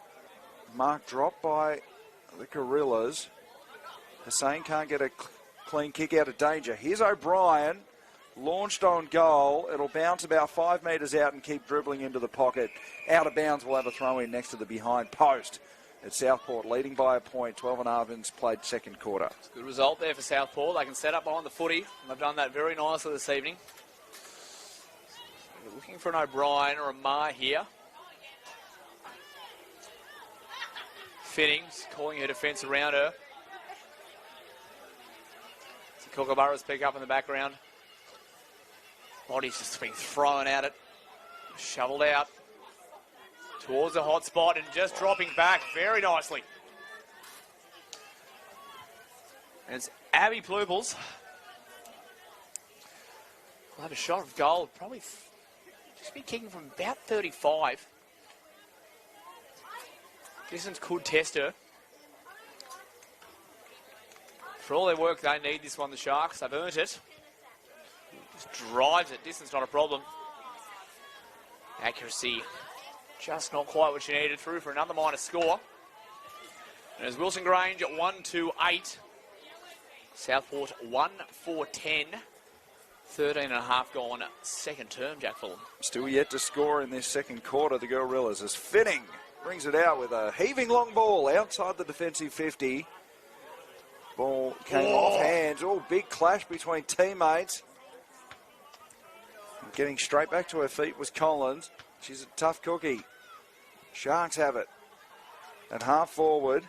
Mark dropped by the Gorillas. Hussain can't get a clean kick out of danger. Here's O'Brien. Launched on goal. It'll bounce about 5 metres out and keep dribbling into the pocket. Out of bounds, we'll have a throw in next to the behind post. At Southport, leading by a point. 12.5 innings played second quarter. It's a good result there for Southport. They can set up behind the footy. And they've done that very nicely this evening. We're looking for an O'Brien or a Marr here. Finnings calling her defence around her. So Kookaburra's pick up in the background. Body's just been thrown at it. Shoveled out. Towards the hot spot and just dropping back very nicely. And it's Abby Pluples. We'll have a shot of goal. Probably just be kicking from about 35. Distance could test her. For all their work, they need this one, the Sharks. They've earned it. Just drives it. Distance not a problem. Accuracy Just not quite what she needed, through for another minor score. And as Wilson Grange at 1-2-8. Southport 1-4-10. 13.5 gone second term, Jack Fulham. Still yet to score in this second quarter, the Gorillas, as Finning brings it out with a heaving long ball outside the defensive 50. Ball came off hands. Oh, big clash between teammates. Getting straight back to her feet was Collins. She's a tough cookie. Sharks have it. At half forward.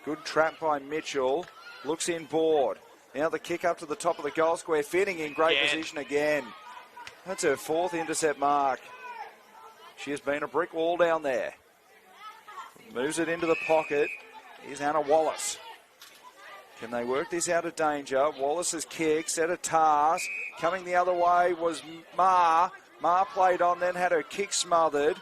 Good trap by Mitchell. Looks inboard. Now the kick up to the top of the goal square. Finning in great position again. That's her fourth intercept mark. She has been a brick wall down there. Moves it into the pocket. Here's Hannah Wallace. Can they work this out of danger? Wallace's kick, set a task. Coming the other way was Ma. Ma played on, then had her kick smothered.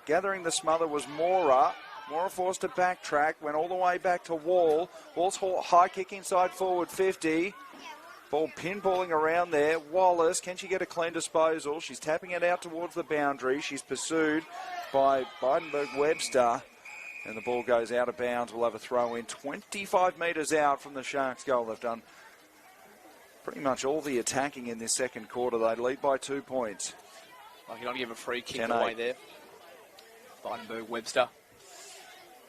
Gathering the smother was Mora. Mora forced to backtrack, went all the way back to Wall. Wall's high kick inside forward 50. Ball pinballing around there. Wallace, can she get a clean disposal? She's tapping it out towards the boundary. She's pursued by Bidenberg-Webster. And the ball goes out of bounds. We'll have a throw in 25 metres out from the Sharks' goal. They've done pretty much all the attacking in this second quarter. They lead by 2 points. Like you're not give a free kick 10-8. away there. Bidenberg-Webster.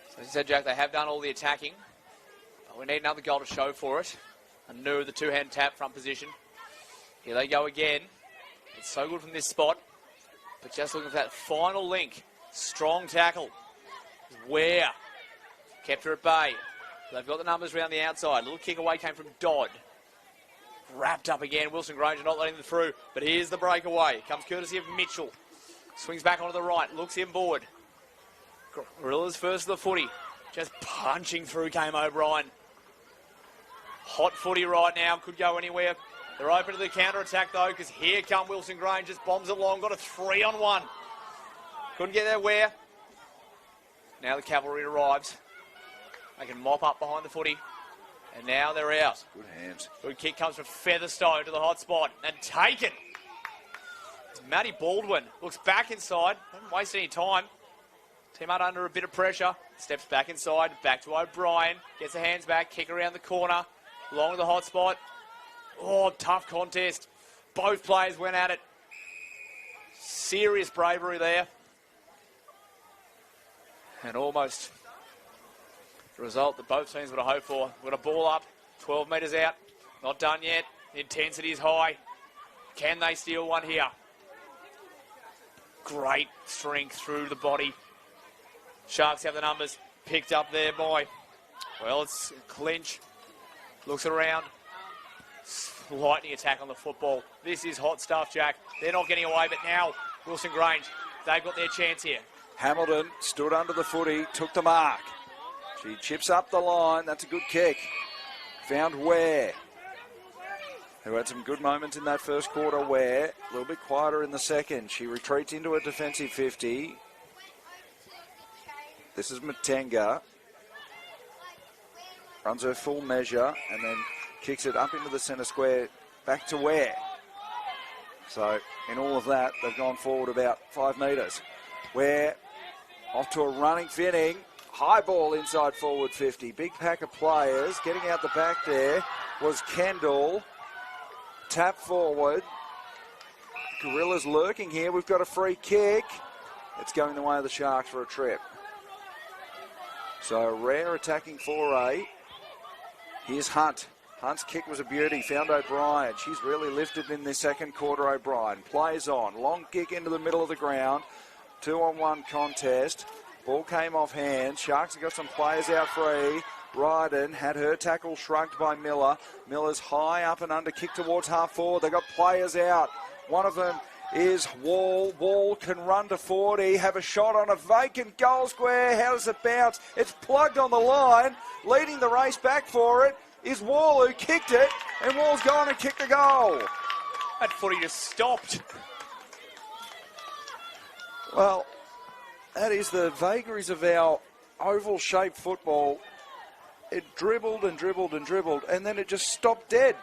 So as you said, Jack, they have done all the attacking. But we need another goal to show for it. Anu, the two-hand tap front position. Here they go again. It's so good from this spot. But just looking for that final link. Strong tackle. Ware kept her at bay. They've got the numbers around the outside. A little kick away came from Dodd. Wrapped up again. Wilson Grange not letting them through. But here's the breakaway. Comes courtesy of Mitchell. Swings back onto the right. Looks inboard. Gorillas first of the footy. Just punching through came O'Brien. Hot footy right now. Could go anywhere. They're open to the counter-attack though, because here come Wilson Grange. Just bombs it long. Got a 3-on-1. Couldn't get there where. Now the cavalry arrives. They can mop up behind the footy. And now they're out. Good hands. Good kick comes from Featherstone to the hot spot. And taken. It's Maddie Baldwin. Looks back inside. Doesn't waste any time. Teammate under a bit of pressure. Steps back inside. Back to O'Brien. Gets her hands back. Kick around the corner. Along to the hot spot. Oh, tough contest. Both players went at it. Serious bravery there. And almost the result that both teams would have hoped for. Got a ball up, 12 metres out. Not done yet. The intensity is high. Can they steal one here? Great strength through the body. Sharks have the numbers. Picked up there by, well, it's Clinch. Looks around. Lightning attack on the football. This is hot stuff, Jack. They're not getting away, but now Wilson Grange, they've got their chance here. Hamilton stood under the footy, took the mark. She chips up the line. That's a good kick. Found Ware, who had some good moments in that first quarter. Ware, a little bit quieter in the second. She retreats into a defensive 50. This is Matenga. Runs her full measure and then kicks it up into the centre square, back to Ware. So in all of that, they've gone forward about 5 metres. Ware off to a running Finning. High ball inside forward 50. Big pack of players. Getting out the back there was Kendall. Tap forward. Gorillas lurking here. We've got a free kick. It's going the way of the Sharks for a trip. So Rare attacking 4A. Here's Hunt. Hunt's kick was a beauty. Found O'Brien. She's really lifted in this second quarter, O'Brien. Plays on. Long kick into the middle of the ground. 2-on-1 contest. Ball came off hands. Sharks have got some players out free. Ryden had her tackle shrugged by Miller. Miller's high up and under kick towards half forward. They've got players out. One of them is Wall. Wall can run to 40, have a shot on a vacant goal square. How does it bounce? It's plugged on the line. Leading the race back for it is Wall, who kicked it, and Wall's gone and kicked the goal. That footy just stopped. Well, that is the vagaries of our oval-shaped football. It dribbled and dribbled and dribbled, and then it just stopped dead.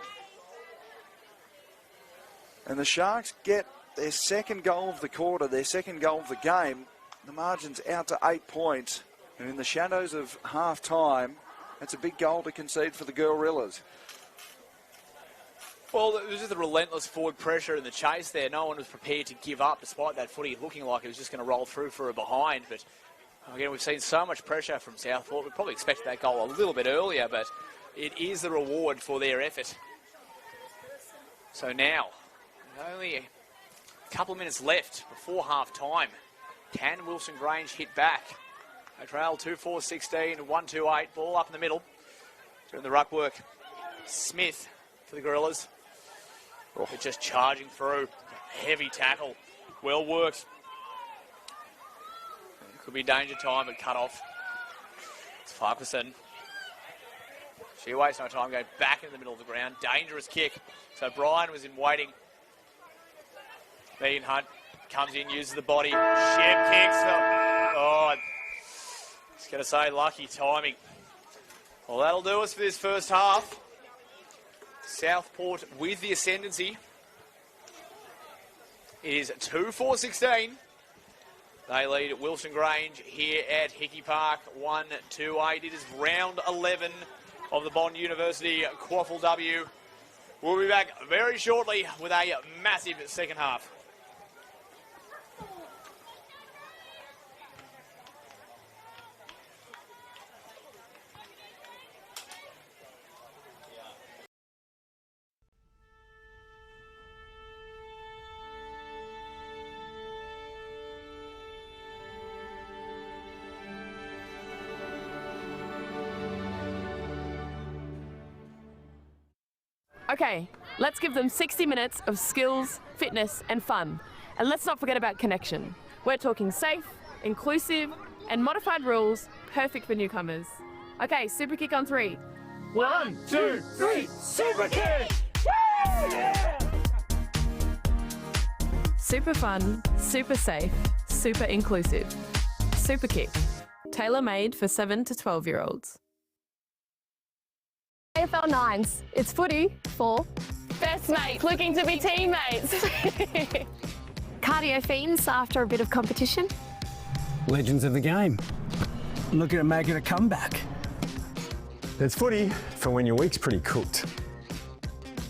And the Sharks get their second goal of the quarter, their second goal of the game. the margin's out to 8 points. And in the shadows of half-time, that's a big goal to concede for the Gorillas. Well, it was just the relentless forward pressure in the chase there. No one was prepared to give up, despite that footy looking like it was just going to roll through for a behind. But again, we've seen so much pressure from Southport. We probably expected that goal a little bit earlier, but it is the reward for their effort. So now, only a couple of minutes left before half-time. Can Wilston Grange hit back? They trail 2-4-16, 1-2-8, ball up in the middle. Doing the ruck work. Smith for the Gorillas. They're just charging through. Heavy tackle. Well worked. Could be danger time, but cut off. It's Farquharson. She wastes no time going back into the middle of the ground. Dangerous kick. So Brian was in waiting. Megan Hunt comes in, uses the body. Shep kicks. Oh, just going to say lucky timing. Well, that'll do us for this first half. Southport with the ascendancy. It is 2-4-16. They lead Wilston Grange here at Hickey Park, 1-2-8. It is round 11 of the Bond University QAFLW. We'll be back very shortly with a massive second half. Okay, let's give them 60 minutes of skills, fitness and fun. And let's not forget about connection. We're talking safe, inclusive and modified rules, perfect for newcomers. Okay, super kick on 3. 1, 2, 3, super kick! Woo! Yeah! Super fun, super safe, super inclusive. Super kick, tailor-made for 7 to 12-year-olds. AFL 9s, it's footy for best mates looking to be teammates. cardio fiends after a bit of competition. Legends of the game. Looking at making a comeback. There's footy for when your week's pretty cooked.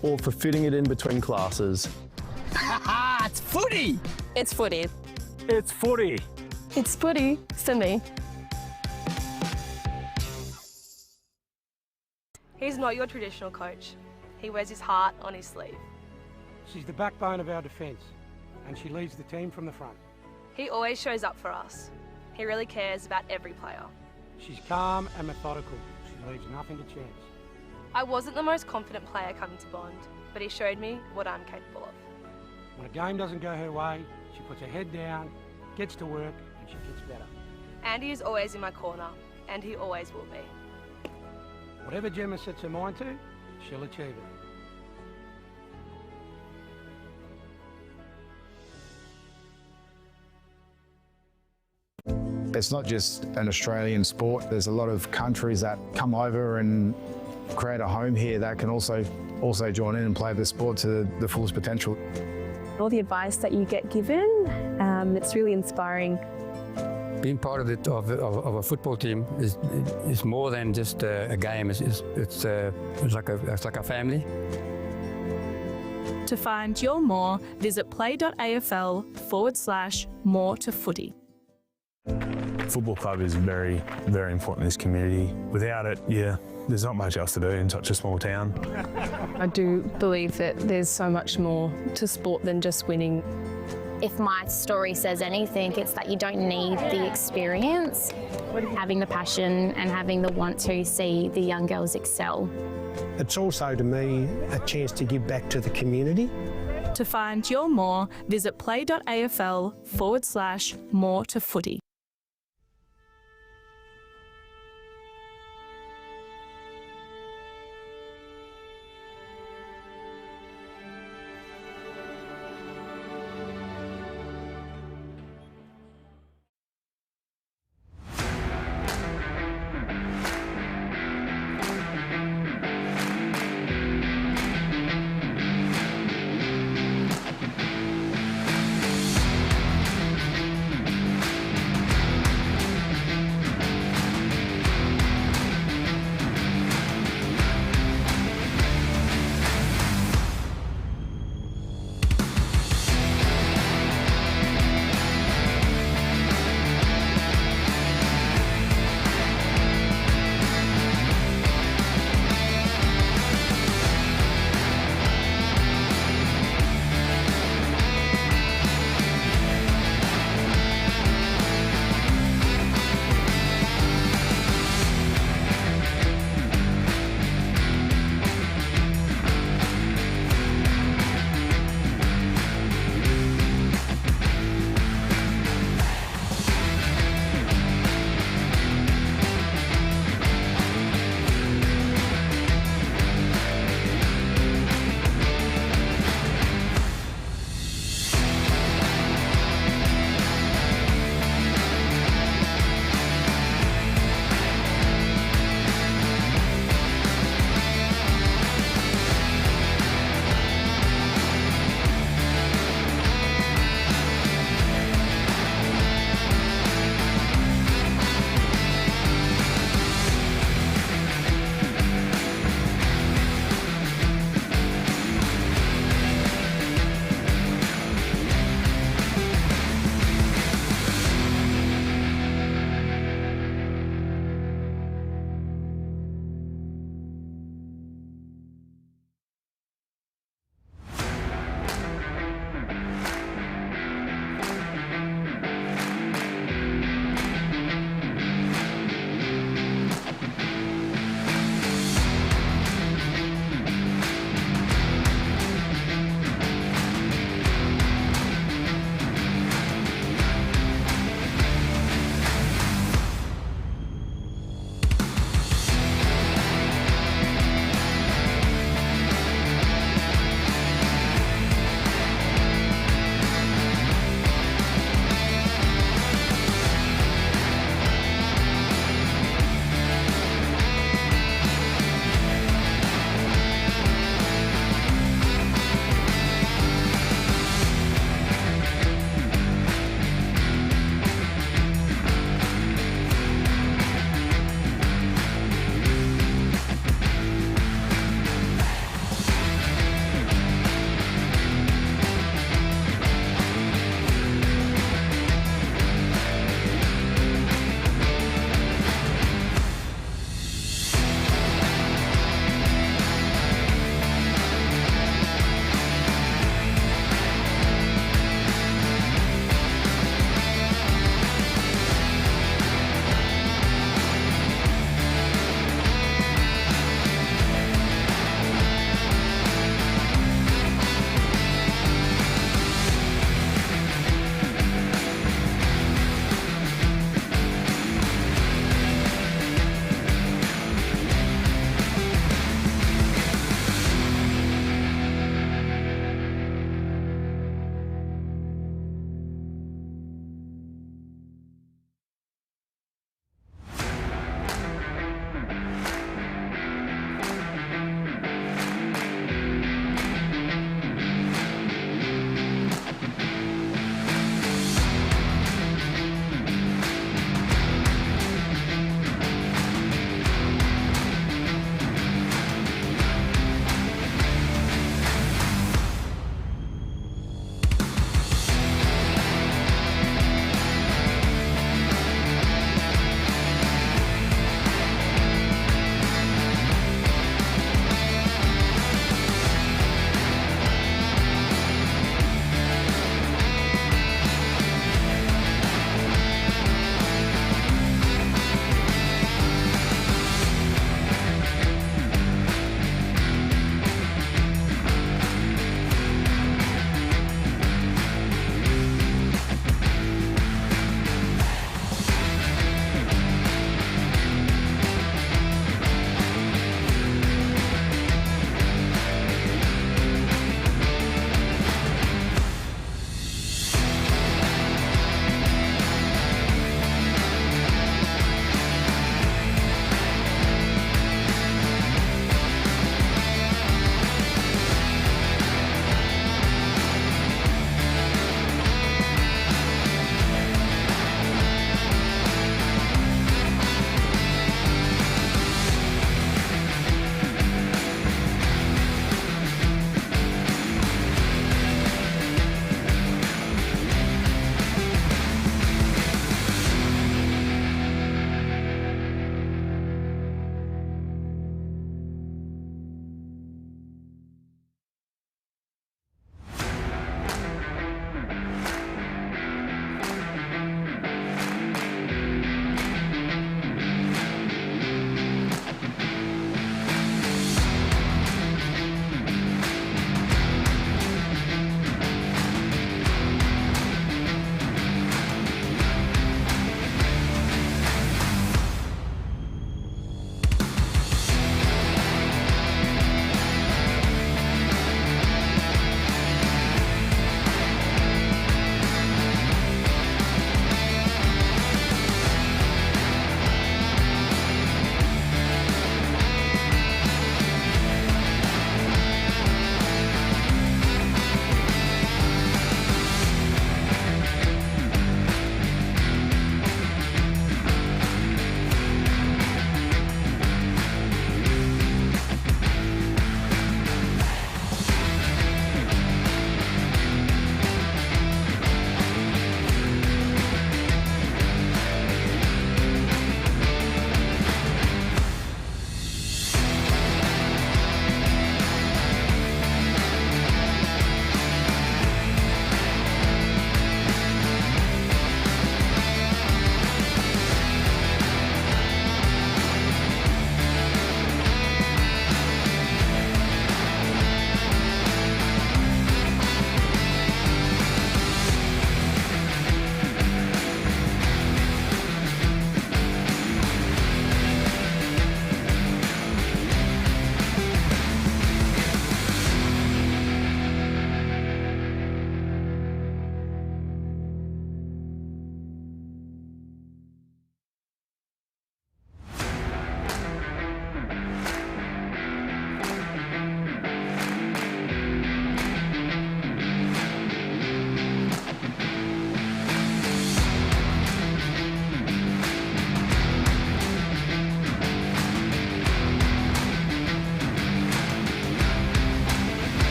Or for fitting it in between classes. It's footy! It's footy. It's footy. It's footy, Sydney. He's not your traditional coach. He wears his heart on his sleeve. She's the backbone of our defence, and she leads the team from the front. He always shows up for us. He really cares about every player. She's calm and methodical. She leaves nothing to chance. I wasn't the most confident player coming to Bond, but he showed me what I'm capable of. When a game doesn't go her way, she puts her head down, gets to work, and she gets better. Andy is always in my corner, and he always will be. Whatever Gemma sets her mind to, she'll achieve it. It's not just an Australian sport. There's a lot of countries that come over and create a home here that can also join in and play the sport to the fullest potential. All the advice that you get given, it's really inspiring. Being part of a football team is more than just a game. It's like a family. To find your more, visit play.afl/more to footy. Football club is very, very important in this community. Without it, there's not much else to do in such a small town. I do believe that there's so much more to sport than just winning. If my story says anything, it's that you don't need the experience, having the passion and having the want to see the young girls excel. It's also, to me, a chance to give back to the community. To find your more, visit play.afl/more to footy.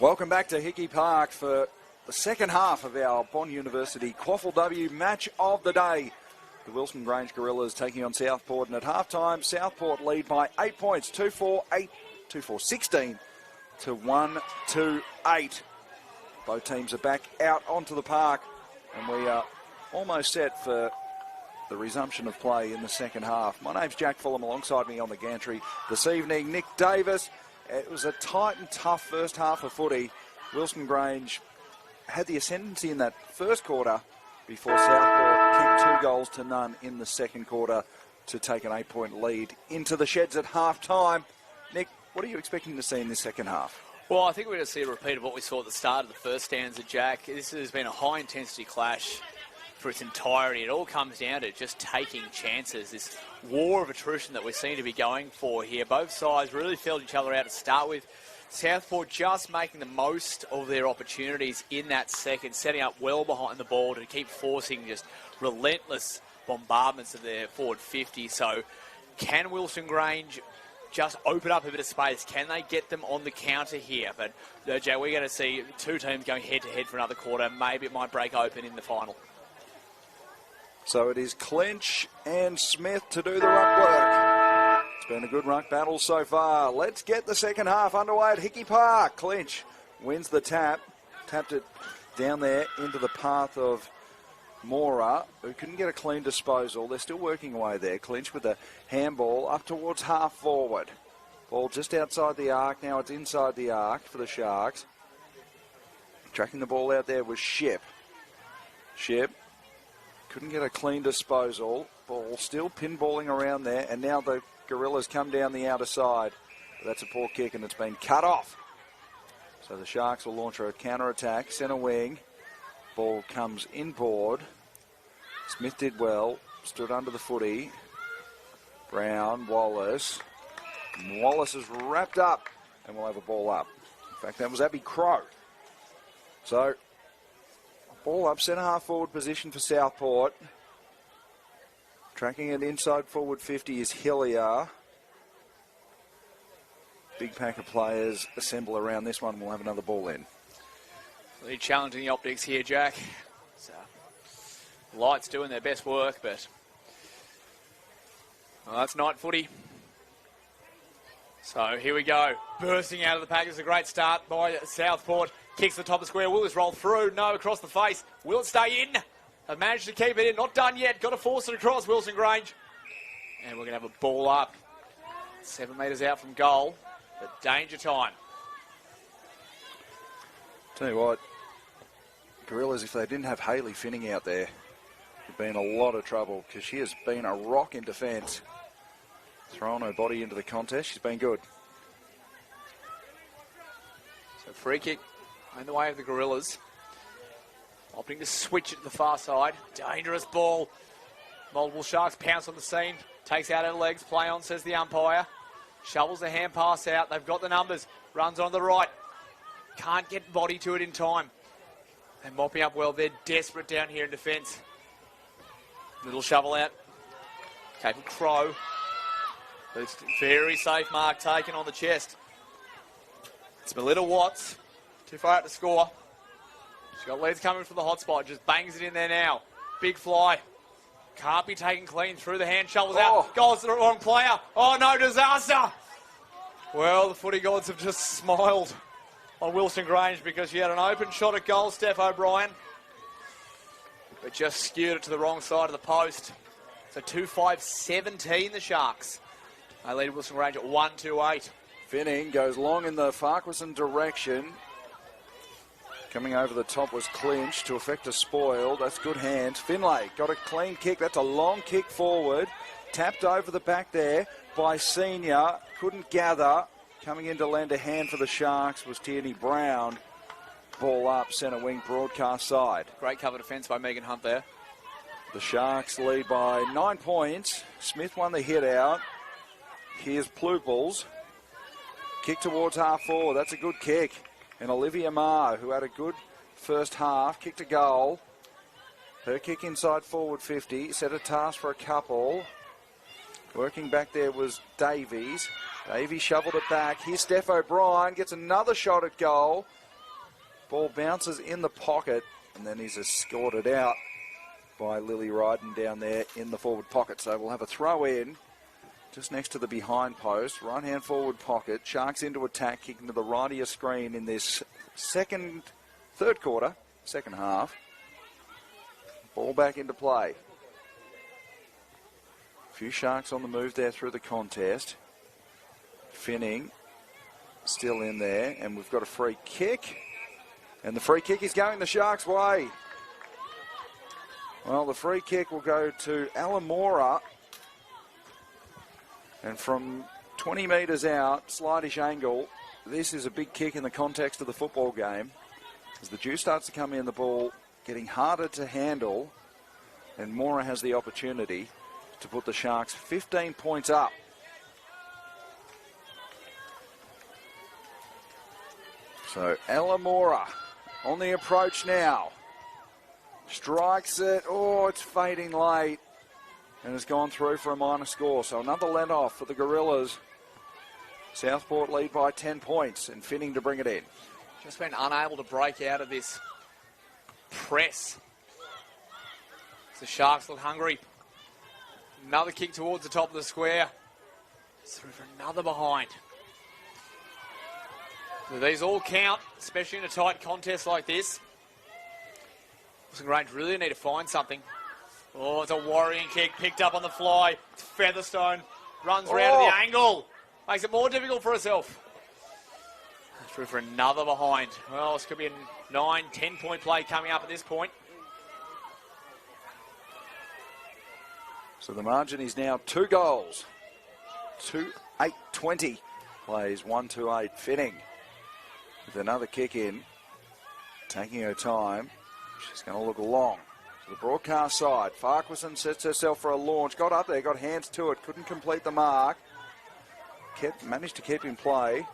Welcome back to Hickey Park for the second half of our Bond University QAFLW match of the day. The Wilston Grange Gorillas taking on Southport, and at halftime, Southport lead by 8 points, 2-4-16 to 1-8. Both teams are back out onto the park, and we are almost set for the resumption of play in the second half. My name's Jack Fulham, alongside me on the gantry this evening, Nick Davis. It was a tight and tough first half of footy. Wilston Grange had the ascendancy in that first quarter before Southport kicked 2-0 in the second quarter to take an 8-point lead into the sheds at half-time. Nick, what are you expecting to see in this second half? Well, I think we're going to see a repeat of what we saw at the start of the first stanza, Jack. This has been a high-intensity clash for its entirety. It all comes down to just taking chances. This war of attrition that we seem to be going for here. Both sides really filled each other out to start with. Southport just making the most of their opportunities in that second, setting up well behind the ball to keep forcing just relentless bombardments of their forward 50. So can Wilston Grange just open up a bit of space? Can they get them on the counter here? But Jay, we're going to see two teams going head-to-head for another quarter. Maybe it might break open in the final. So it is Clinch and Smith to do the ruck work. It's been a good ruck battle so far. Let's get the second half underway at Hickey Park. Clinch wins the tap. Tapped it down there into the path of Mora, who couldn't get a clean disposal. They're still working away there. Clinch with the handball up towards half forward. Ball just outside the arc. Now it's inside the arc for the Sharks. Tracking the ball out there was Ship. Ship couldn't get a clean disposal. Ball still pinballing around there, and now the Gorillas come down the outer side. But that's a poor kick, and it's been cut off. So the Sharks will launch a counter-attack. Centre wing. Ball comes inboard. Smith did well. Stood under the footy. Brown, Wallace. Wallace is wrapped up, and we'll have a ball up. In fact, that was Abby Crow. So ball up, centre half forward position for Southport. Tracking it inside forward 50 is Hillier. Big pack of players assemble around this one. We'll have another ball in. Really challenging the optics here, Jack. So, Lights doing their best work, but well, that's night footy. So here we go. Bursting out of the pack is a great start by Southport. Kicks the top of the square. Will this roll through? No, across the face. Will it stay in? They've managed to keep it in. Not done yet. Got to force it across Wilston Grange. And we're going to have a ball up. 7 metres out from goal. But danger time. Tell you what, Gorillas, if they didn't have Hayley Finning out there, it'd be in a lot of trouble because she has been a rock in defence. Throwing her body into the contest. She's been good. So free kick in the way of the Gorillas. Opting to switch it to the far side. Dangerous ball. Multiple Sharks pounce on the scene. Takes out her legs. Play on, says the umpire. Shovels the hand pass out. They've got the numbers. Runs on the right. Can't get body to it in time. They're mopping up well. They're desperate down here in defence. Little shovel out. Capel Crow. But it's very safe mark taken on the chest. It's Melita Watts. Too far out to score. She's got leads coming from the hot spot. Just bangs it in there now. Big fly. Can't be taken clean through the hand. Shovels out. Goes to the wrong player. Oh no, disaster. Well, the footy gods have just smiled on Wilston Grange because she had an open shot at goal, Steph O'Brien. But just skewed it to the wrong side of the post. So 2-5-17 the Sharks. They lead Wilston Grange at 1-2-8. Finning goes long in the Farquharson direction. Coming over the top was Clinch to effect a spoil. That's good hands. Finlay got a clean kick. That's a long kick forward. Tapped over the back there by Senior. Couldn't gather. Coming in to lend a hand for the Sharks was Tierney Brown. Ball up, centre wing, broadcast side. Great cover defence by Megan Hunt there. The Sharks lead by 9 points. Smith won the hit out. Here's Pluples. Kick towards half forward. That's a good kick. And Olivia Marr, who had a good first half, kicked a goal. Her kick inside forward 50. Set a task for a couple. Working back there was Davies. Davies shoveled it back. Here's Steph O'Brien. Gets another shot at goal. Ball bounces in the pocket, and then he's escorted out by Lily Ryden down there in the forward pocket. So we'll have a throw in just next to the behind post. Right-hand forward pocket. Sharks into attack, kicking to the right of your screen in this third quarter, second half. Ball back into play. A few Sharks on the move there through the contest. Finning still in there, and we've got a free kick. And the free kick is going the Sharks' way. Well, the free kick will go to Alamora. And from 20 metres out, slightish angle, this is a big kick in the context of the football game. As the dew starts to come in, the ball getting harder to handle, and Mora has the opportunity to put the Sharks 15 points up. So Alamora on the approach now. Strikes it. Oh, it's fading late. And has gone through for a minor score. So another let-off for the Gorillas. Southport lead by 10 points and Finning to bring it in. Just been unable to break out of this press. The Sharks look hungry. Another kick towards the top of the square. It's through for another behind. So these all count, especially in a tight contest like this. Wilston Grange really need to find something. Oh, it's a worrying kick, picked up on the fly. It's Featherstone, runs round to the angle. Makes it more difficult for herself. Through for another behind. Well, this could be a 9-10 point play coming up at this point. So the margin is now 2 goals. 2-8-20. Plays 1-2-8. Finning with another kick in. Taking her time. She's going to look long. To the broadcast side. Farquharson sets herself for a launch. Got up there, got hands to it. Couldn't complete the mark. Managed to keep in play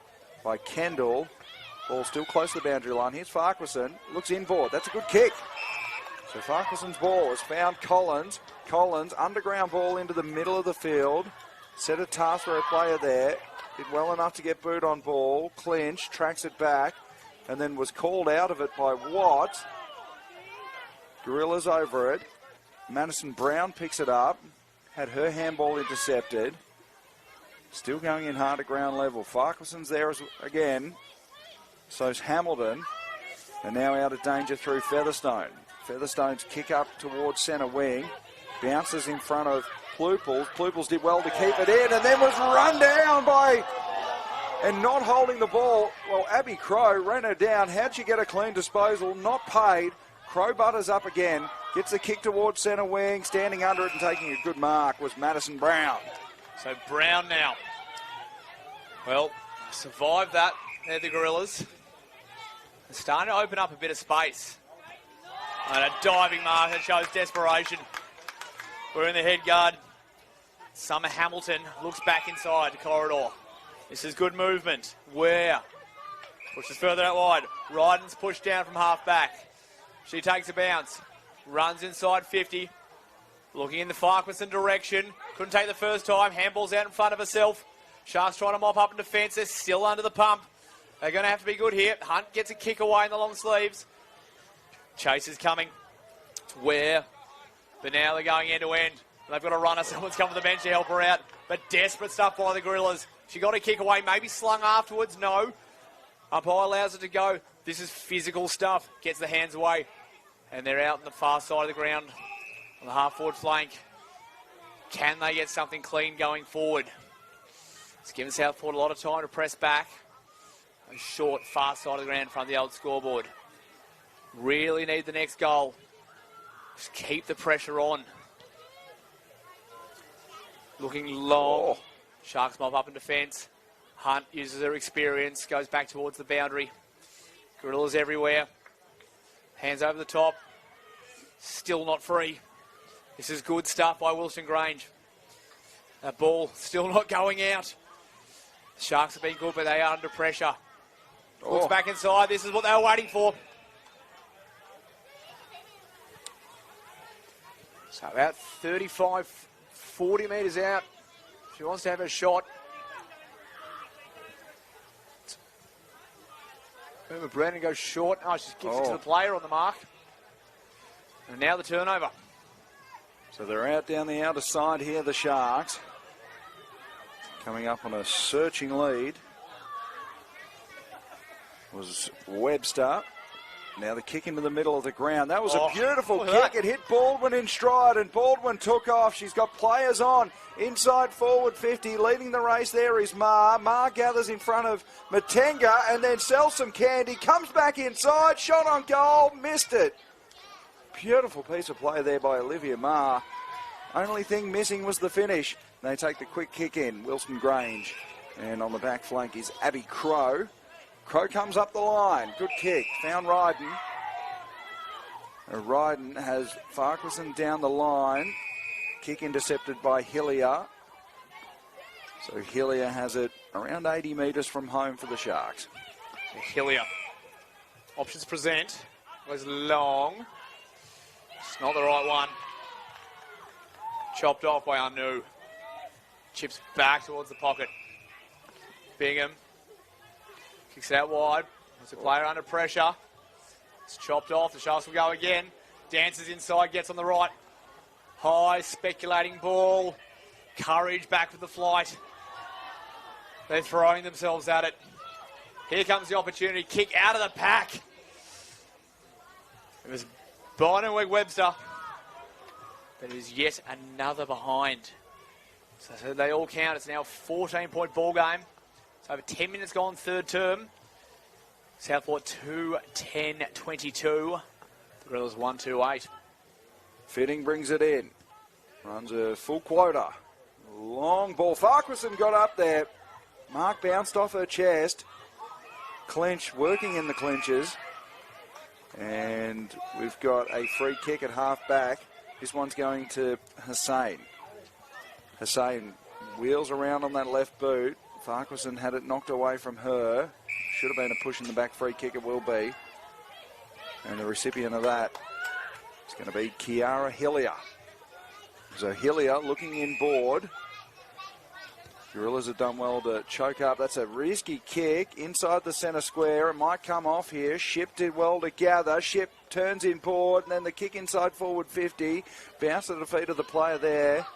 by Kendall. Ball still close to the boundary line. Here's Farquharson. Looks inboard. That's a good kick. So Farquharson's ball has found Collins. Collins, underground ball into the middle of the field. Set a task for a player there. Did well enough to get Boot on ball. Clinch, tracks it back, and then was called out of it by Watt. Gorillas over it. Madison Brown picks it up. Had her handball intercepted. Still going in hard at ground level. Farquharson's there again. So's Hamilton. And now out of danger through Featherstone. Featherstone's kick up towards centre wing. Bounces in front of Pluples. Pluples did well to keep it in and then was run down by, and not holding the ball. Well, Abby Crow ran her down. How'd she get a clean disposal? Not paid. Crow butters up again. Gets the kick towards centre wing. Standing under it and taking a good mark was Madison Brown. So Brown now. Well, survived that. They're the Gorillas. They're starting to open up a bit of space. And a diving mark that shows desperation. We're in the head guard. Summer Hamilton looks back inside the corridor. This is good movement. Ware pushes further out wide. Ryden's pushed down from half back. She takes a bounce. Runs inside 50. Looking in the Farquharson direction. Couldn't take the first time. Handball's out in front of herself. Sharks trying to mop up in defence. They're still under the pump. They're going to have to be good here. Hunt gets a kick away in the long sleeves. Chase is coming. It's Ware. But now they're going end to end. They've got a runner. Someone's come to the bench to help her out. But desperate stuff by the Gorillas. She got a kick away. Maybe slung afterwards. No. Umpire allows it to go. This is physical stuff. Gets the hands away. And they're out on the far side of the ground. On the half-forward flank. Can they get something clean going forward? It's given Southport a lot of time to press back. A short, far side of the ground in front of the old scoreboard. Really need the next goal. Just keep the pressure on. Looking long. Sharks mop up in defence. Hunt uses her experience. Goes back towards the boundary. Gorillas everywhere. Hands over the top. Still not free. This is good stuff by Wilston Grange. That ball still not going out. The Sharks have been good, but they are under pressure. Looks back inside. This is what they were waiting for. So about 35, 40 metres out. She wants to have a shot. Remember, Brandon goes short. Oh, she kicks it to the player on the mark. And now the turnover. So they're out down the outer side here, the Sharks. Coming up on a searching lead was Webster. Now the kick into the middle of the ground. That was a beautiful kick. It hit Baldwin in stride, and Baldwin took off. She's got players on. Inside forward 50. Leading the race there is Ma. Ma gathers in front of Matenga and then sells some candy. Comes back inside. Shot on goal. Missed it. Beautiful piece of play there by Olivia Ma. Only thing missing was the finish. They take the quick kick in. Wilston Grange. And on the back flank is Abby Crow. Crow comes up the line. Good kick. Found Ryden. Ryden has Farquharson down the line. Kick intercepted by Hillier. So Hillier has it around 80 metres from home for the Sharks. Hillier. Options present. Was long. It's not the right one. Chopped off by Anu. Chips back towards the pocket. Bingham. Kicks it out wide. There's a player under pressure. It's chopped off. The Sharks will go again. Dances inside, gets on the right. High, speculating ball. Courage back with the flight. They're throwing themselves at it. Here comes the opportunity. Kick out of the pack. It was Bynum Webster. But it is yet another behind. So they all count. It's now a 14-point ball game. It's over 10 minutes gone, third term. Southport 2-10-22. The Gorillas 1-2-8. Fitting brings it in. Runs a full quota. Long ball. Farquharson got up there. Mark bounced off her chest. Clinch working in the clinches. And we've got a free kick at half back. This one's going to Hussain. Hussain wheels around on that left boot. Farquharson had it knocked away from her. Should have been a push in the back free kick, it will be. And the recipient of that is going to be Kiara Hillier. So Hillier looking inboard. Gorillas have done well to choke up. That's a risky kick inside the centre square. It might come off here. Ship did well to gather. Ship turns inboard, and then the kick inside forward 50. Bounce at the feet of the player there.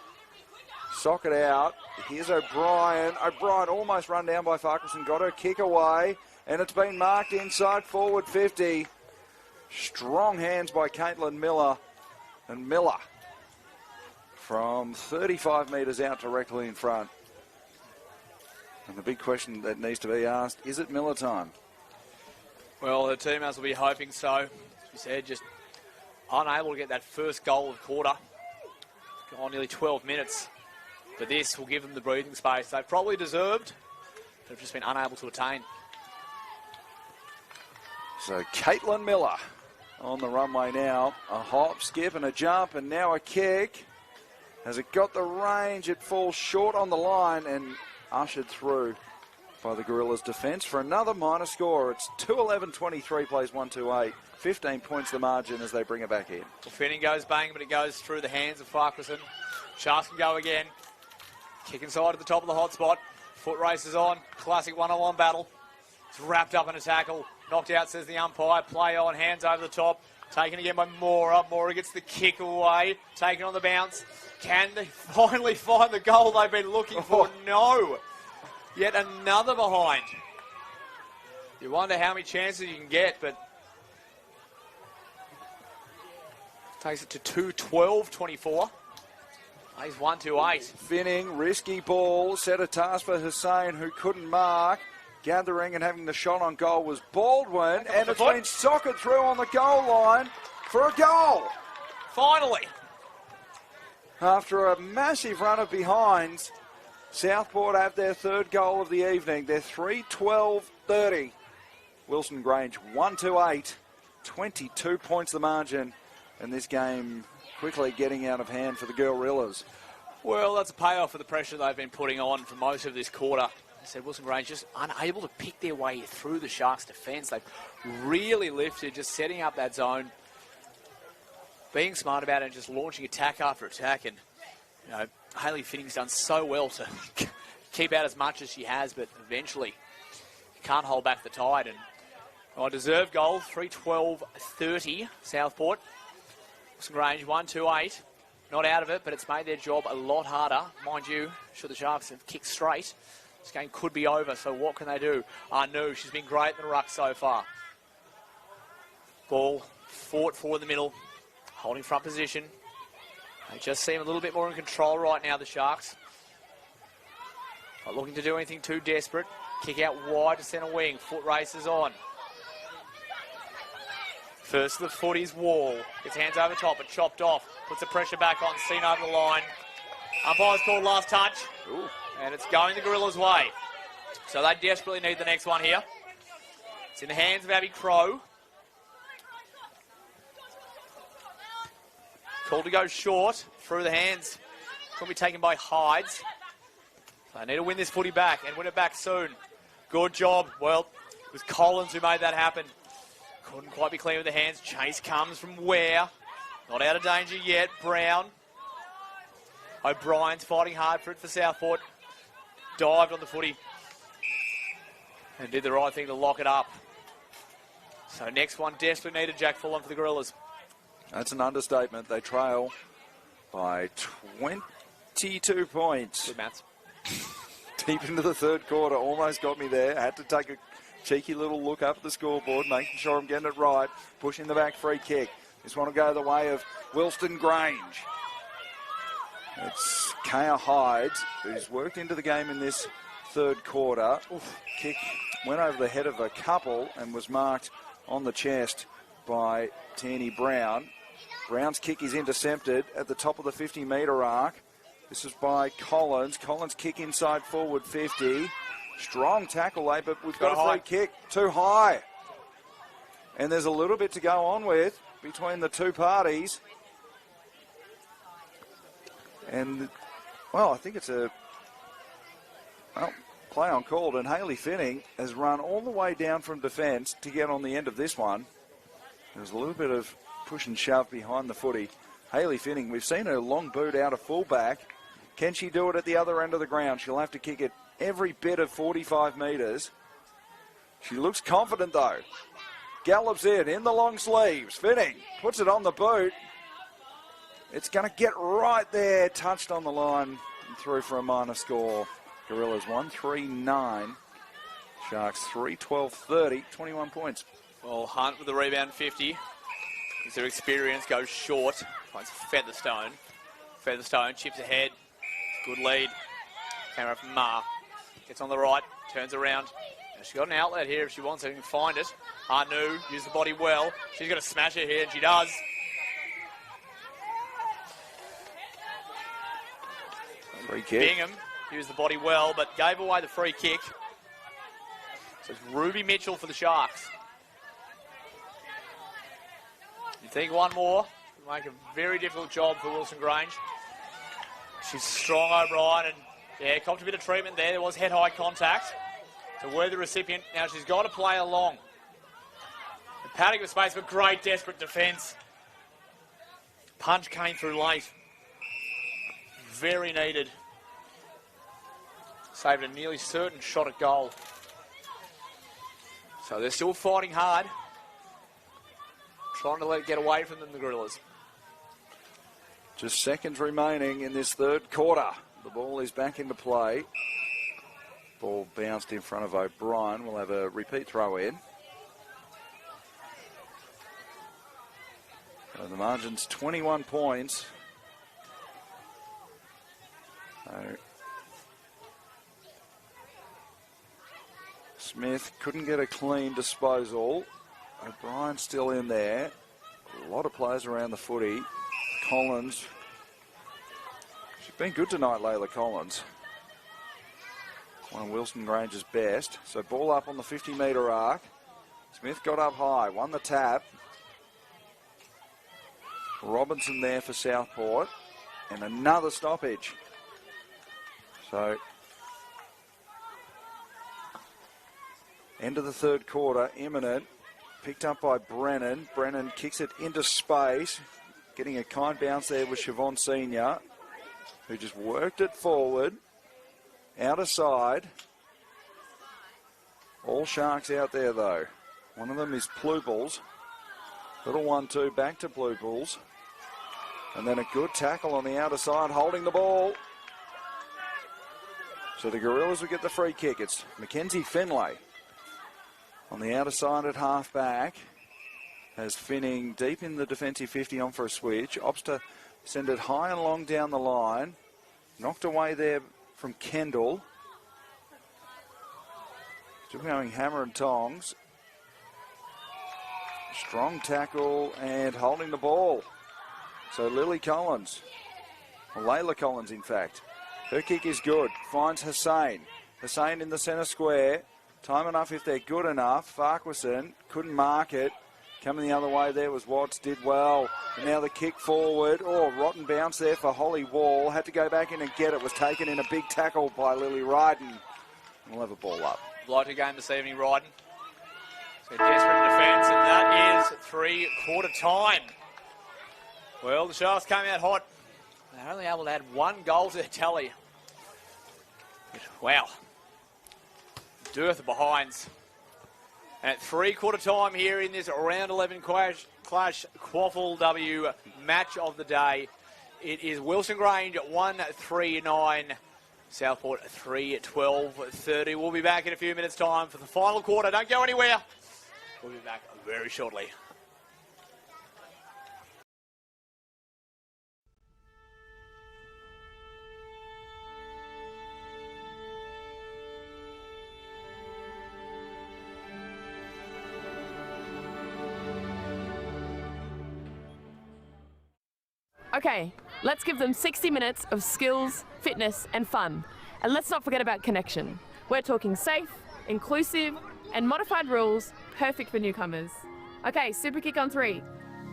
Sock it out. Here's O'Brien. O'Brien almost run down by Farquharson. Got her kick away, and it's been marked inside forward 50. Strong hands by Caitlin Miller. And Miller from 35 metres out directly in front. And the big question that needs to be asked, is it Miller time? Well, the teammates will be hoping so. As we said, just unable to get that first goal of the quarter. Gone nearly 12 minutes. But this will give them the breathing space they've probably deserved, but have just been unable to attain. So Caitlin Miller on the runway now. A hop, skip and a jump, and now a kick. Has it got the range? It falls short on the line and ushered through by the Gorillas' defence for another minor score. It's 2-11-23, plays 1-2-8. 15 points the margin as they bring it back in. Well, Finning goes bang, but it goes through the hands of Farquharson. Sharks can go again. Kick inside at the top of the hot spot. Foot races on. Classic one-on-one battle. It's wrapped up in a tackle. Knocked out, says the umpire. Play on, hands over the top. Taken again by Mora. Mora gets the kick away. Taken on the bounce. Can they finally find the goal they've been looking for? No. Yet another behind. You wonder how many chances you can get, but takes it to 2-12-24. He's 1-2-8. Finning, risky ball, set a task for Hussain, who couldn't mark. Gathering and having the shot on goal was Baldwin, and it's been socked through on the goal line for a goal. Finally. After a massive run of behinds, Southport have their third goal of the evening. They're 3-12-30. Wilston Grange 1-8, 22 points the margin, and this game quickly getting out of hand for the Gorillas. Well, that's a payoff for the pressure they've been putting on for most of this quarter. I said Wilston Grange just unable to pick their way through the Sharks' defence. They've really lifted, just setting up that zone, being smart about it and just launching attack after attack. And, you know, Hayley Finning's done so well to keep out as much as she has, but eventually you can't hold back the tide. And Oh, deserved goal, 3:12:30, Southport. Wilston Grange, 1-2-8. Not out of it, but it's made their job a lot harder. Mind you, should the Sharks have kicked straight, this game could be over, so what can they do? No, she's been great in the ruck so far. Ball fought forward the middle, holding front position. They just seem a little bit more in control right now, the Sharks. Not looking to do anything too desperate. Kick out wide to centre wing, foot races on. First to the footies, Wall. Gets hands over top, but chopped off. Puts the pressure back on, seen over the line. Umpire's called last touch. Ooh. And it's going the Gorillas' way. So they desperately need the next one here. It's in the hands of Abby Crow. Called to go short, through the hands. Could be taken by Hides. So they need to win this footy back and win it back soon. Good job. Well, it was Collins who made that happen. Couldn't quite be clean with the hands. Chase comes from Ware. Not out of danger yet. Brown. O'Brien's fighting hard for it for Southport. Dived on the footy. And did the right thing to lock it up. So next one desperately needed, Jack Fulham for the Gorillas. That's an understatement. They trail by 22 points. Good maths. Deep into the third quarter. Almost got me there. I had to take a cheeky little look up at the scoreboard, making sure I'm getting it right. Pushing the back free kick. This one will go the way of Wilston Grange. It's Kaya Hides, who's worked into the game in this third quarter. Kick went over the head of a couple and was marked on the chest by Tierney Brown. Brown's kick is intercepted at the top of the 50-metre arc. This is by Collins. Collins kick inside forward 50. Strong tackle, but we've got a free kick. Too high. And there's a little bit to go on with between the two parties. And, well, I think it's a play on called. And Hayley Finning has run all the way down from defence to get on the end of this one. There's a little bit of push and shove behind the footy. Hayley Finning, we've seen her long boot out of fullback. Can she do it at the other end of the ground? She'll have to kick it every bit of 45 metres. She looks confident, though. Gallops in the long sleeves. Finning puts it on the boot. It's going to get right there, touched on the line and through for a minor score. Gorillas 1-3-9. Sharks 3-12-30, 21 points. Well, Hunt with the rebound 50. As their experience goes short. Finds Featherstone. Featherstone chips ahead. Good lead. Camera from Ma. Gets on the right, turns around. Now she's got an outlet here if she wants it, she can find it. Anu used the body well. She's going to smash it here, and she does. Free kick. Bingham used the body well, but gave away the free kick. So it's Ruby Mitchell for the Sharks. You think one more will make a very difficult job for Wilston Grange. She's strong, O'Brien, and yeah, copped a bit of treatment there. There was head-high contact. So we're the recipient. Now she's got to play along. The paddock of space, but great desperate defence. Punch came through late. Very needed. Saved a nearly certain shot at goal. So they're still fighting hard. Trying to let it get away from them, the Gorillas. Just seconds remaining in this third quarter. The ball is back into play. Ball bounced in front of O'Brien. We'll have a repeat throw in. So the margin's 21 points. So Smith couldn't get a clean disposal. O'Brien still in there. A lot of players around the footy. Collins. She's been good tonight, Layla Collins. One of Wilston Grange's best. So ball up on the 50-metre arc. Smith got up high, won the tap. Robinson there for Southport. And another stoppage. So end of the third quarter, imminent. Picked up by Brennan. Brennan kicks it into space. Getting a kind bounce there with Siobhan Senior, who just worked it forward. Outer side. All Sharks out there, though. One of them is Blue Bulls. Little 1-2 back to Blue Bulls. And then a good tackle on the outer side, holding the ball. So the Gorillas will get the free kick. It's Mackenzie Finlay on the outer side at half back. Has Finning deep in the defensive 50 on for a switch. Opts to send it high and long down the line. Knocked away there from Kendall. Still going hammer and tongs. Strong tackle and holding the ball. So Lily Collins, or Layla Collins in fact. Her kick is good, finds Hussein. Hussein in the centre square. Time enough if they're good enough. Farquharson couldn't mark it. Coming the other way there was Watts, did well. And now the kick forward. Oh, rotten bounce there for Holly Wall. Had to go back in and get it. Was taken in a big tackle by Lily Ryden. We'll have a ball up. Blighter game this evening, Ryden. So desperate defence, and that is 3/4 time. Well, the Sharks came out hot. They're only able to add 1 goal to their tally. Wow. Dearth of behinds. And at 3/4 time here in this round 11 clash QAFLW match of the day, it is Wilston Grange at 1-3-9. Southport 3-12-30. We'll be back in a few minutes' time for the final quarter. Don't go anywhere. We'll be back very shortly. Okay, let's give them 60 minutes of skills, fitness and fun. And let's not forget about connection. We're talking safe, inclusive and modified rules, perfect for newcomers. Okay, super kick on 3.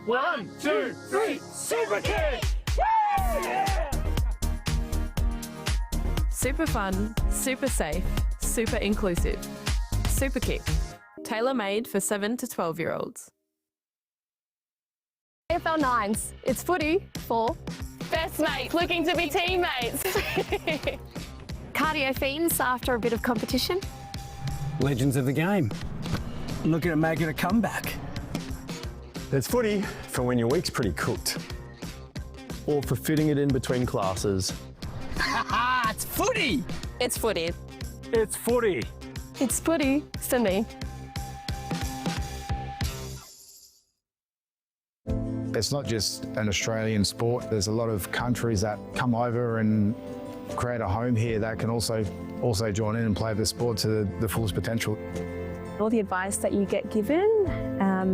1, 2, 3, super kick! Yeah! Super fun, super safe, super inclusive. Super Kick. Tailor-made for 7 to 12-year-olds. AFL 9s. It's footy for Best mates looking to be teammates. cardio fiends after a bit of competition. Legends of the game. Looking at making a comeback. It's footy for when your week's pretty cooked. Or for fitting it in between classes. It's footy! It's footy. It's footy. It's footy, Sydney. It's not just an Australian sport. There's a lot of countries that come over and create a home here that can also join in and play the sport to the fullest potential. All the advice that you get given,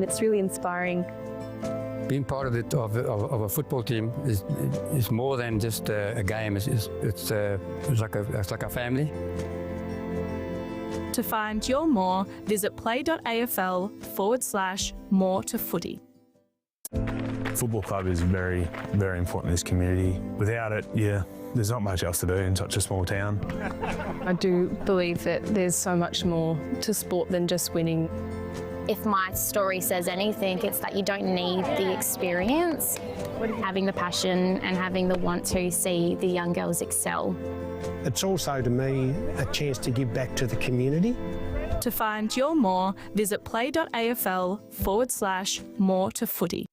it's really inspiring. Being part of a football team is more than just a game. It's like a family. To find your more, visit play.afl/more to footy. Football club is very, very important in this community. Without it, there's not much else to do in such a small town. I do believe that there's so much more to sport than just winning. If my story says anything, it's that you don't need the experience, having the passion and having the want to see the young girls excel. It's also, to me, a chance to give back to the community. To find your more, visit play.afl/more to footy.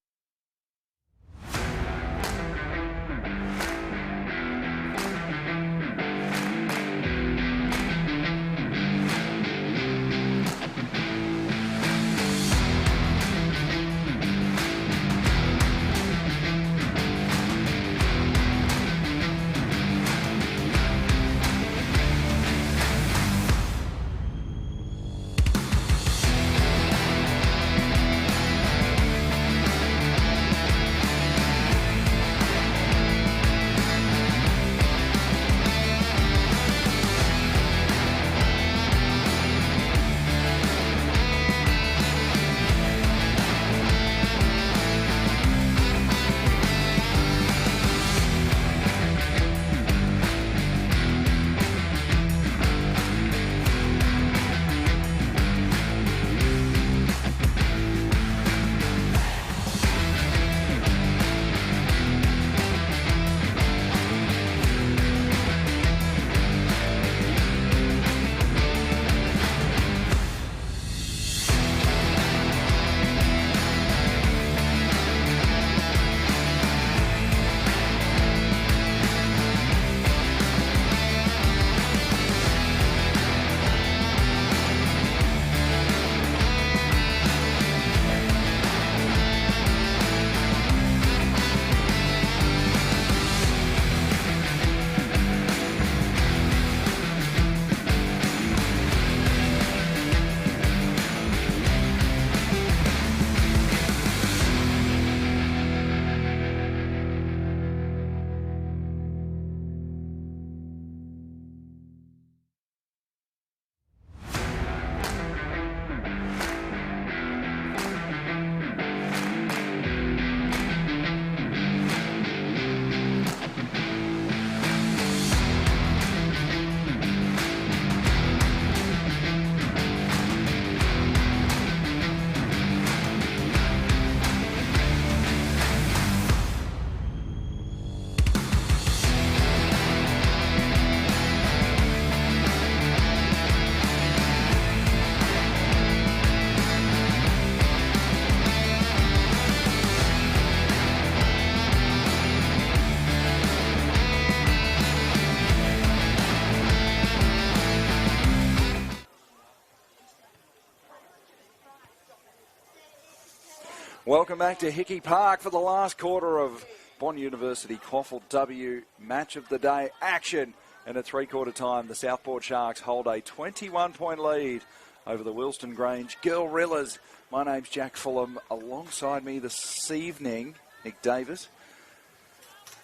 Welcome back to Hickey Park for the last quarter of Bond University QAFLW Match of the Day action. And at three-quarter time, the Southport Sharks hold a 21-point lead over the Wilston Grange Gorillas. My name's Jack Fulham. Alongside me this evening, Nick Davis.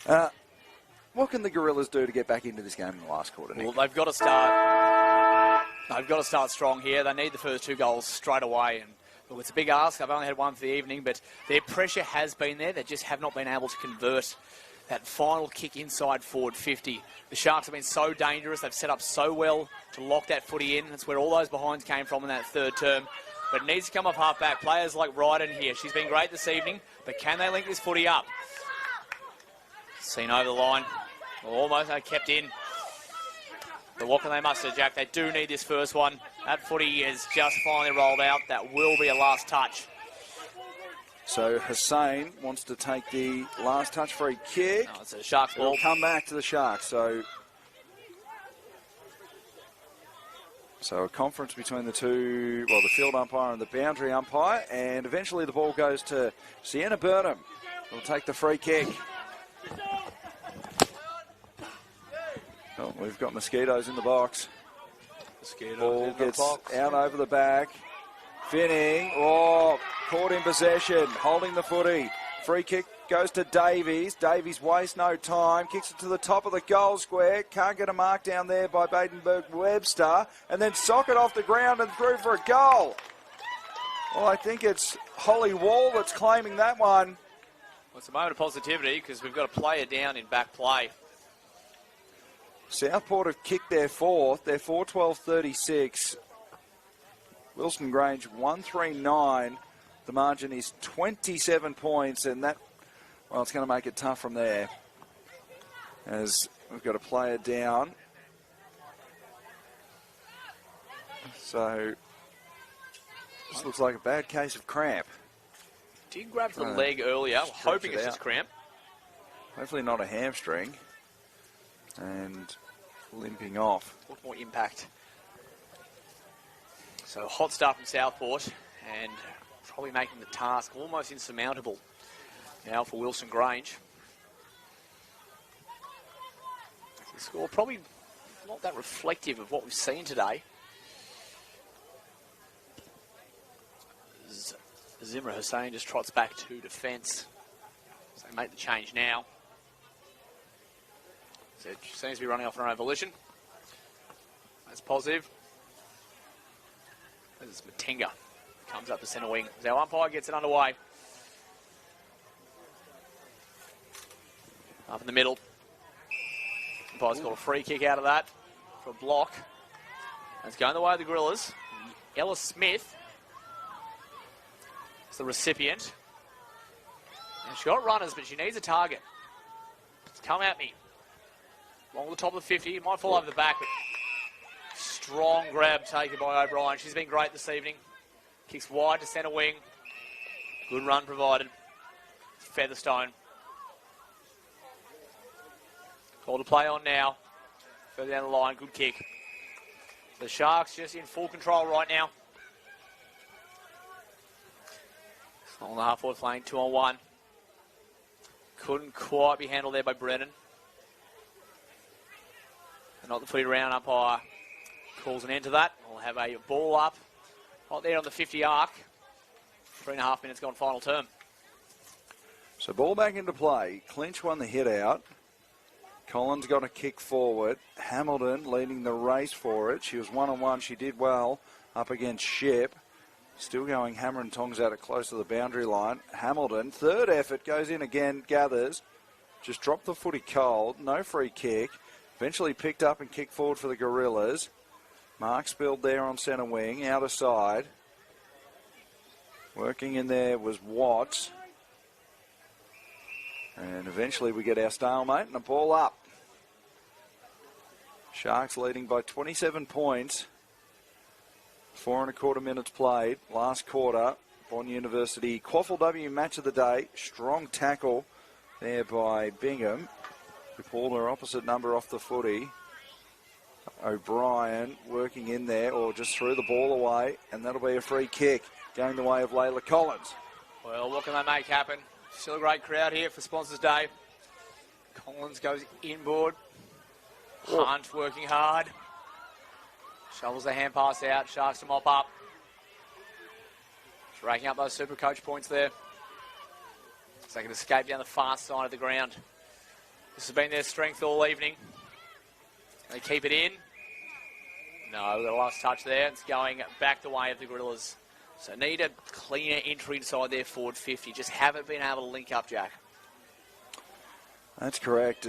What can the Gorillas do to get back into this game in the last quarter, Nick? Well, they've got to start. They've got to start strong here. They need the first 2 goals straight away. And look, it's a big ask. I've only had one for the evening, but their pressure has been there. They just have not been able to convert that final kick inside forward 50. The Sharks have been so dangerous. They've set up so well to lock that footy in. That's where all those behinds came from in that third term. But it needs to come off half-back. Players like Ryden here. She's been great this evening, but can they link this footy up? Seen over the line. Almost kept in. But what can they muster, Jack? They do need this first one. That footy is just finally rolled out. That will be a last touch. So Hussain wants to take the last touch free kick. No, it's a Sharks ball. It'll come back to the Sharks. So a conference between the two, well, the field umpire and the boundary umpire. And eventually the ball goes to Sienna Burnham. Will take the free kick. Oh, we've got mosquitoes in the box. Ball gets out over the back. Finning, caught in possession, holding the footy. Free kick goes to Davies. Davies wastes no time, kicks it to the top of the goal square. Can't get a mark down there by Badenberg-Webster. And then sock it off the ground and through for a goal. Well, I think it's Holly Wall that's claiming that one. Well, it's a moment of positivity because we've got a player down in back play. Southport have kicked their fourth. They're 4-12-36. Wilston Grange 139. The margin is 27 points, and that, well, it's going to make it tough from there. As we've got a player down. So, this looks like a bad case of cramp. Did grab the leg earlier, hoping it's just cramp. Hopefully not a hamstring. And limping off. Look more impact. So hot start from Southport and probably making the task almost insurmountable now for Wilston Grange. The score probably not that reflective of what we've seen today. Zimra Hussain just trots back to defence. So they make the change now. So it seems to be running off on her own volition. That's positive. This is Matinga. Comes up the centre wing. As our umpire gets it underway. Up in the middle. Umpire's got a free kick out of that for a block. And it's going the way of the Gorillas. Ella Smith is the recipient. And she's got runners, but she needs a target. It's come at me. Along the top of the 50. It might fall over the back, but strong grab taken by O'Brien. She's been great this evening. Kicks wide to centre wing. Good run provided. Featherstone. Call to play on now. Further down the line, good kick. The Sharks just in full control right now. On the half-forward flank, 2-on-1. Couldn't quite be handled there by Brennan. Not the footy around, umpire calls an end to that. We'll have a ball up right there on the 50 arc. 3.5 minutes gone final term. So ball back into play. Clinch won the hit out. Collins got a kick forward. Hamilton leading the race for it. She was 1-on-1. She did well up against Shep. Still going hammer and tongs at it close to the boundary line. Hamilton, third effort, goes in again, gathers. Just dropped the footy cold. No free kick. Eventually picked up and kicked forward for the Gorillas. Mark spilled there on centre wing, outer side. Working in there was Watts. And eventually we get our stalemate and a ball up. Sharks leading by 27 points. 4.25 minutes played. Last quarter, Bond University QAFLW match of the day. Strong tackle there by Bingham. Who pulled her opposite number off the footy. O'Brien working in there, or just threw the ball away, and that'll be a free kick going the way of Layla Collins. Well, what can they make happen? Still a great crowd here for Sponsors Day. Collins goes inboard. Hunt working hard. Shovels the hand pass out. Sharks to mop up. Just raking up those super coach points there. So they can escape down the far side of the ground. This has been their strength all evening. They keep it in. No, the last touch there. It's going back the way of the Gorillas. So need a cleaner entry inside their forward 50. Just haven't been able to link up, Jack. That's correct.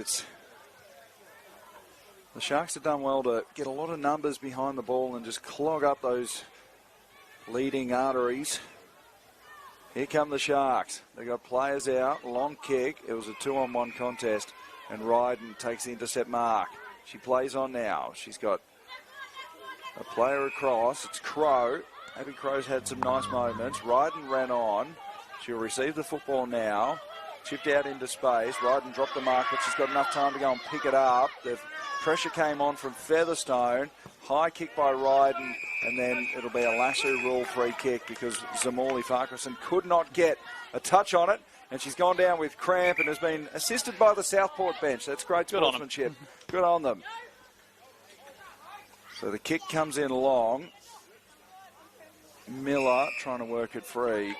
The Sharks have done well to get a lot of numbers behind the ball and just clog up those leading arteries. Here come the Sharks. They got players out. Long kick. It was a 2-on-1 contest. And Ryden takes the intercept mark. She plays on now. She's got a player across. It's Crow. Abby Crow's had some nice moments. Ryden ran on. She'll receive the football now. Chipped out into space. Ryden dropped the mark, but she's got enough time to go and pick it up. The pressure came on from Featherstone. High kick by Ryden, and then it'll be a lasso rule free kick because Zamorli Farquharson could not get a touch on it, and she's gone down with cramp and has been assisted by the Southport bench. That's great sportsmanship. Good on them. So the kick comes in long. Miller trying to work it free.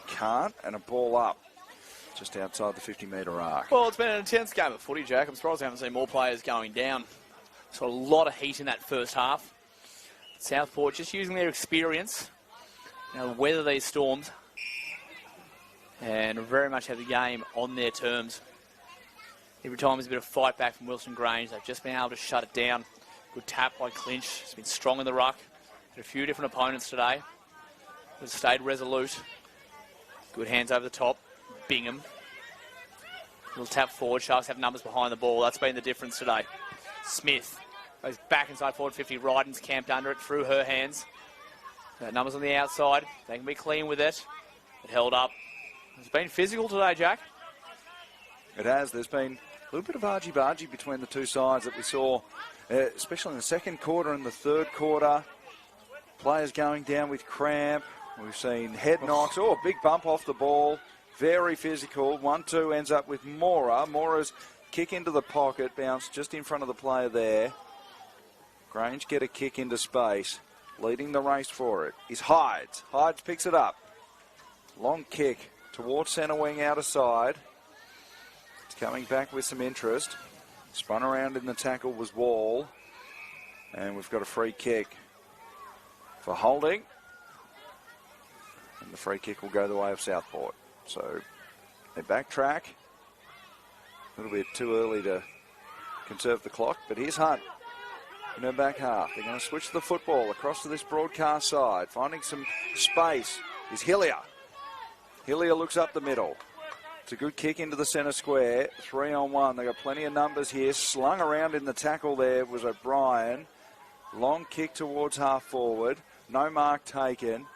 Can't, and a ball up just outside the 50-metre arc. Well, it's been an intense game of footy, Jack. I'm surprised I haven't seen more players going down. So a lot of heat in that first half. Southport just using their experience, weather these storms, and very much have the game on their terms. Every time there's a bit of fight back from Wilston Grange, they've just been able to shut it down. Good tap by Clinch. He's been strong in the ruck. Had a few different opponents today. But stayed resolute. Good hands over the top. Bingham. Little tap forward. Sharks have numbers behind the ball. That's been the difference today. Smith goes back inside forward 50. Ryden's camped under it through her hands. Numbers on the outside. They can be clean with it. It held up. It's been physical today, Jack. It has. There's been a little bit of argy-bargy between the two sides that we saw, especially in the second quarter and the third quarter. Players going down with cramp. We've seen head knocks. Oh, a big bump off the ball. Very physical. 1-2 ends up with Mora. Mora's kick into the pocket. Bounce just in front of the player there. Grange get a kick into space. Leading the race for it is Hydes. Hydes picks it up. Long kick towards centre wing outer side. It's coming back with some interest. Spun around in the tackle was Wall. And we've got a free kick for holding. And the free kick will go the way of Southport. So they backtrack. A little bit too early to conserve the clock, but here's Hunt in her back half. They're going to switch the football across to this broadcast side. Finding some space is Hillier. Hillier looks up the middle. It's a good kick into the centre square. 3-on-1. They got plenty of numbers here. Slung around in the tackle there was O'Brien. Long kick towards half forward. No mark taken.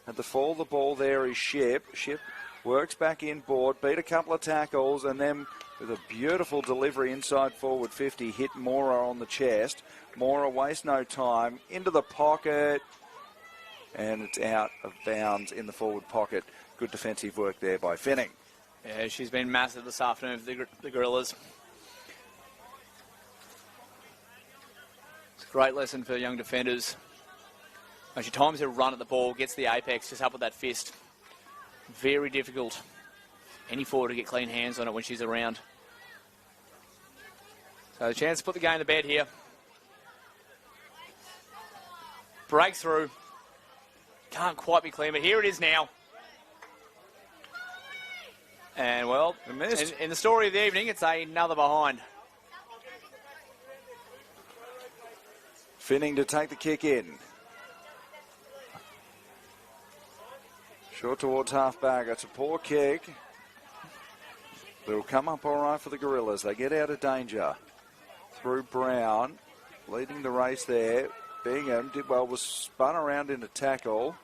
At the fall of the ball there is Ship. Ship works back inboard, beat a couple of tackles, and then with a beautiful delivery inside forward 50, hit Mora on the chest. Mora wastes no time. Into the pocket, and it's out of bounds in the forward pocket. Good defensive work there by Finning. Yeah, she's been massive this afternoon for the Gorillas. It's a great lesson for young defenders. When she times her run at the ball, gets the apex, just up with that fist. Very difficult. Any forward to get clean hands on it when she's around. So the chance to put the game to bed here. Breakthrough. Can't quite be clean, but here it is now. And, well, in the story of the evening, it's another behind. Finning to take the kick in. Short towards half-back. It's a poor kick. But it'll come up all right for the Gorillas. They get out of danger. Through Brown. Leading the race there. Bingham did well, was spun around in a tackle.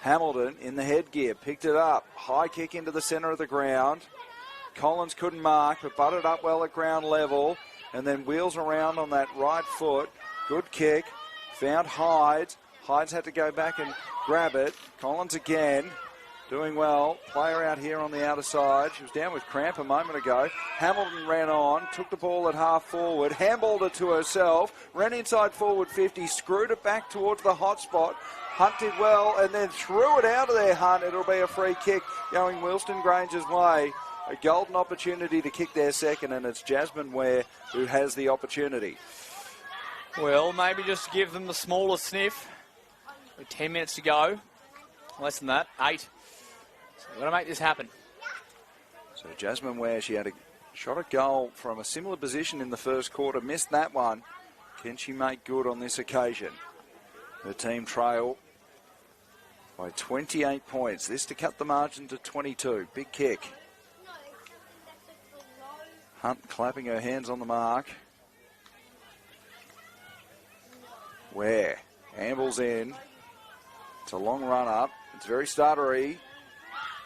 Hamilton in the headgear. Picked it up. High kick into the centre of the ground. Collins couldn't mark, but butted up well at ground level. And then wheels around on that right foot. Good kick. Found Hydes. Hydes had to go back and grab it. Collins again. doing well. Player out here on the outer side. She was down with cramp a moment ago. Hamilton ran on, took the ball at half forward, handballed it to herself, ran inside forward 50, screwed it back towards the hot spot. Hunt did well and then threw it out of there, Hunt. It'll be a free kick going Wilston Grange's way. A golden opportunity to kick their second, and it's Jasmine Ware who has the opportunity. Well, maybe just give them the smaller sniff. With 10 minutes to go. Less than that, 8. So we're going to make this happen. So Jasmine Ware, she had a shot at goal from a similar position in the first quarter, missed that one. Can she make good on this occasion? The team trail by 28 points. This to cut the margin to 22. Big kick. Hunt clapping her hands on the mark. Ware ambles in. It's a long run up. It's very stuttery.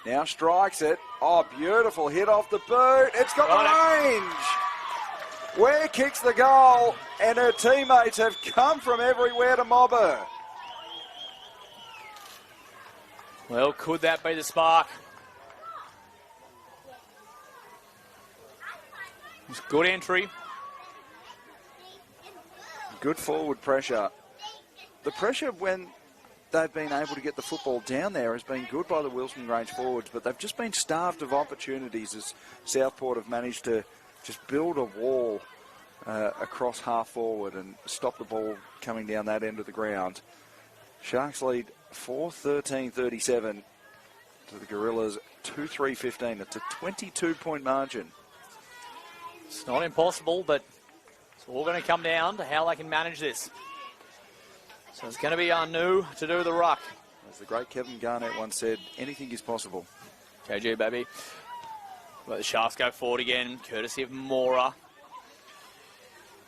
Now strikes it. Oh, beautiful hit off the boot. It's got the range. Ware kicks the goal, and her teammates have come from everywhere to mob her. Well, could that be the spark? It's good entry. Good forward pressure. The pressure when they've been able to get the football down there has been good by the Wilston Grange forwards, but they've just been starved of opportunities as Southport have managed to just build a wall across half forward and stop the ball coming down that end of the ground. Sharks lead 4-13-37 to the Gorillas 2-3-15. It's a 22-point margin. It's not impossible, but it's all going to come down to how they can manage this. So it's going to be Anu to do the ruck. As the great Kevin Garnett once said, anything is possible. KG, baby. Let the Sharks go forward again, courtesy of Mora.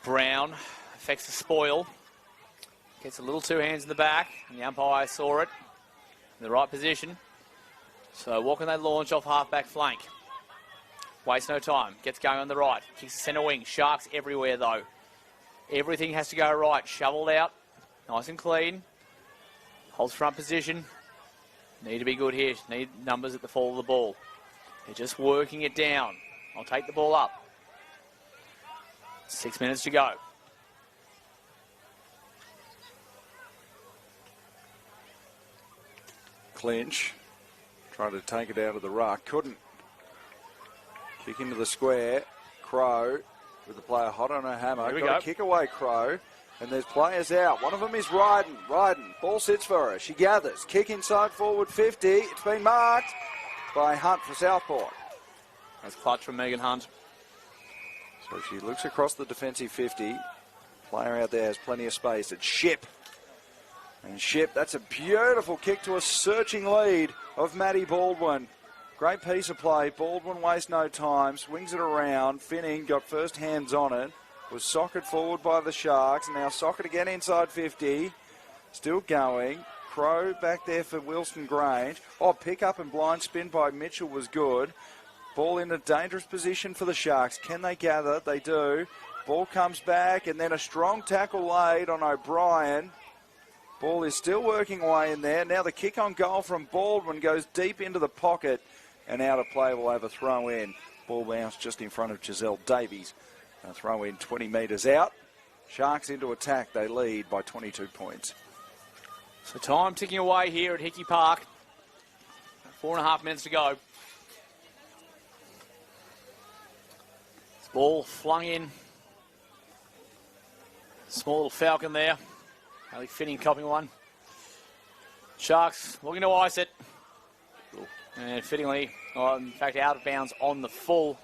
Brown affects the spoil. Gets a little two hands in the back, and the umpire saw it in the right position. So what can they launch off half-back flank? Waste no time. Gets going on the right. Kicks the centre wing. Sharks everywhere, though. Everything has to go right. Shoveled out. Nice and clean. Holds front position. Need to be good here. Need numbers at the fall of the ball. They're just working it down. I'll take the ball up. 6 minutes to go. Clinch. Tried to take it out of the ruck. Couldn't. Kick into the square. Crow with the player hot on her hammer. Here we Got go. to kick away Crow. And there's players out. One of them is Ryden. Ryden. Ball sits for her. She gathers. Kick inside forward 50. It's been marked by Hunt for Southport. That's clutch from Megan Hunt. So she looks across the defensive 50. Player out there has plenty of space. It's Ship. And Ship, that's a beautiful kick to a searching lead of Maddie Baldwin. Great piece of play. Baldwin wastes no time. Swings it around. Finning got first hands on it. Was socket forward by the Sharks. Now socket again inside 50. Still going. Crow back there for Wilston Grange. Oh, pick up and blind spin by Mitchell was good. Ball in a dangerous position for the Sharks. Can they gather? They do. Ball comes back and then a strong tackle laid on O'Brien. Ball is still working away in there. Now the kick on goal from Baldwin goes deep into the pocket and out of play will have a throw in. Ball bounced just in front of Giselle Davies. A throw in 20 metres out. Sharks into attack. They lead by 22 points. So time ticking away here at Hickey Park. 4.5 minutes to go. This ball flung in. Small little falcon there. Ali Finning copping one. Sharks looking to ice it. And fittingly, in fact, out of bounds on the full.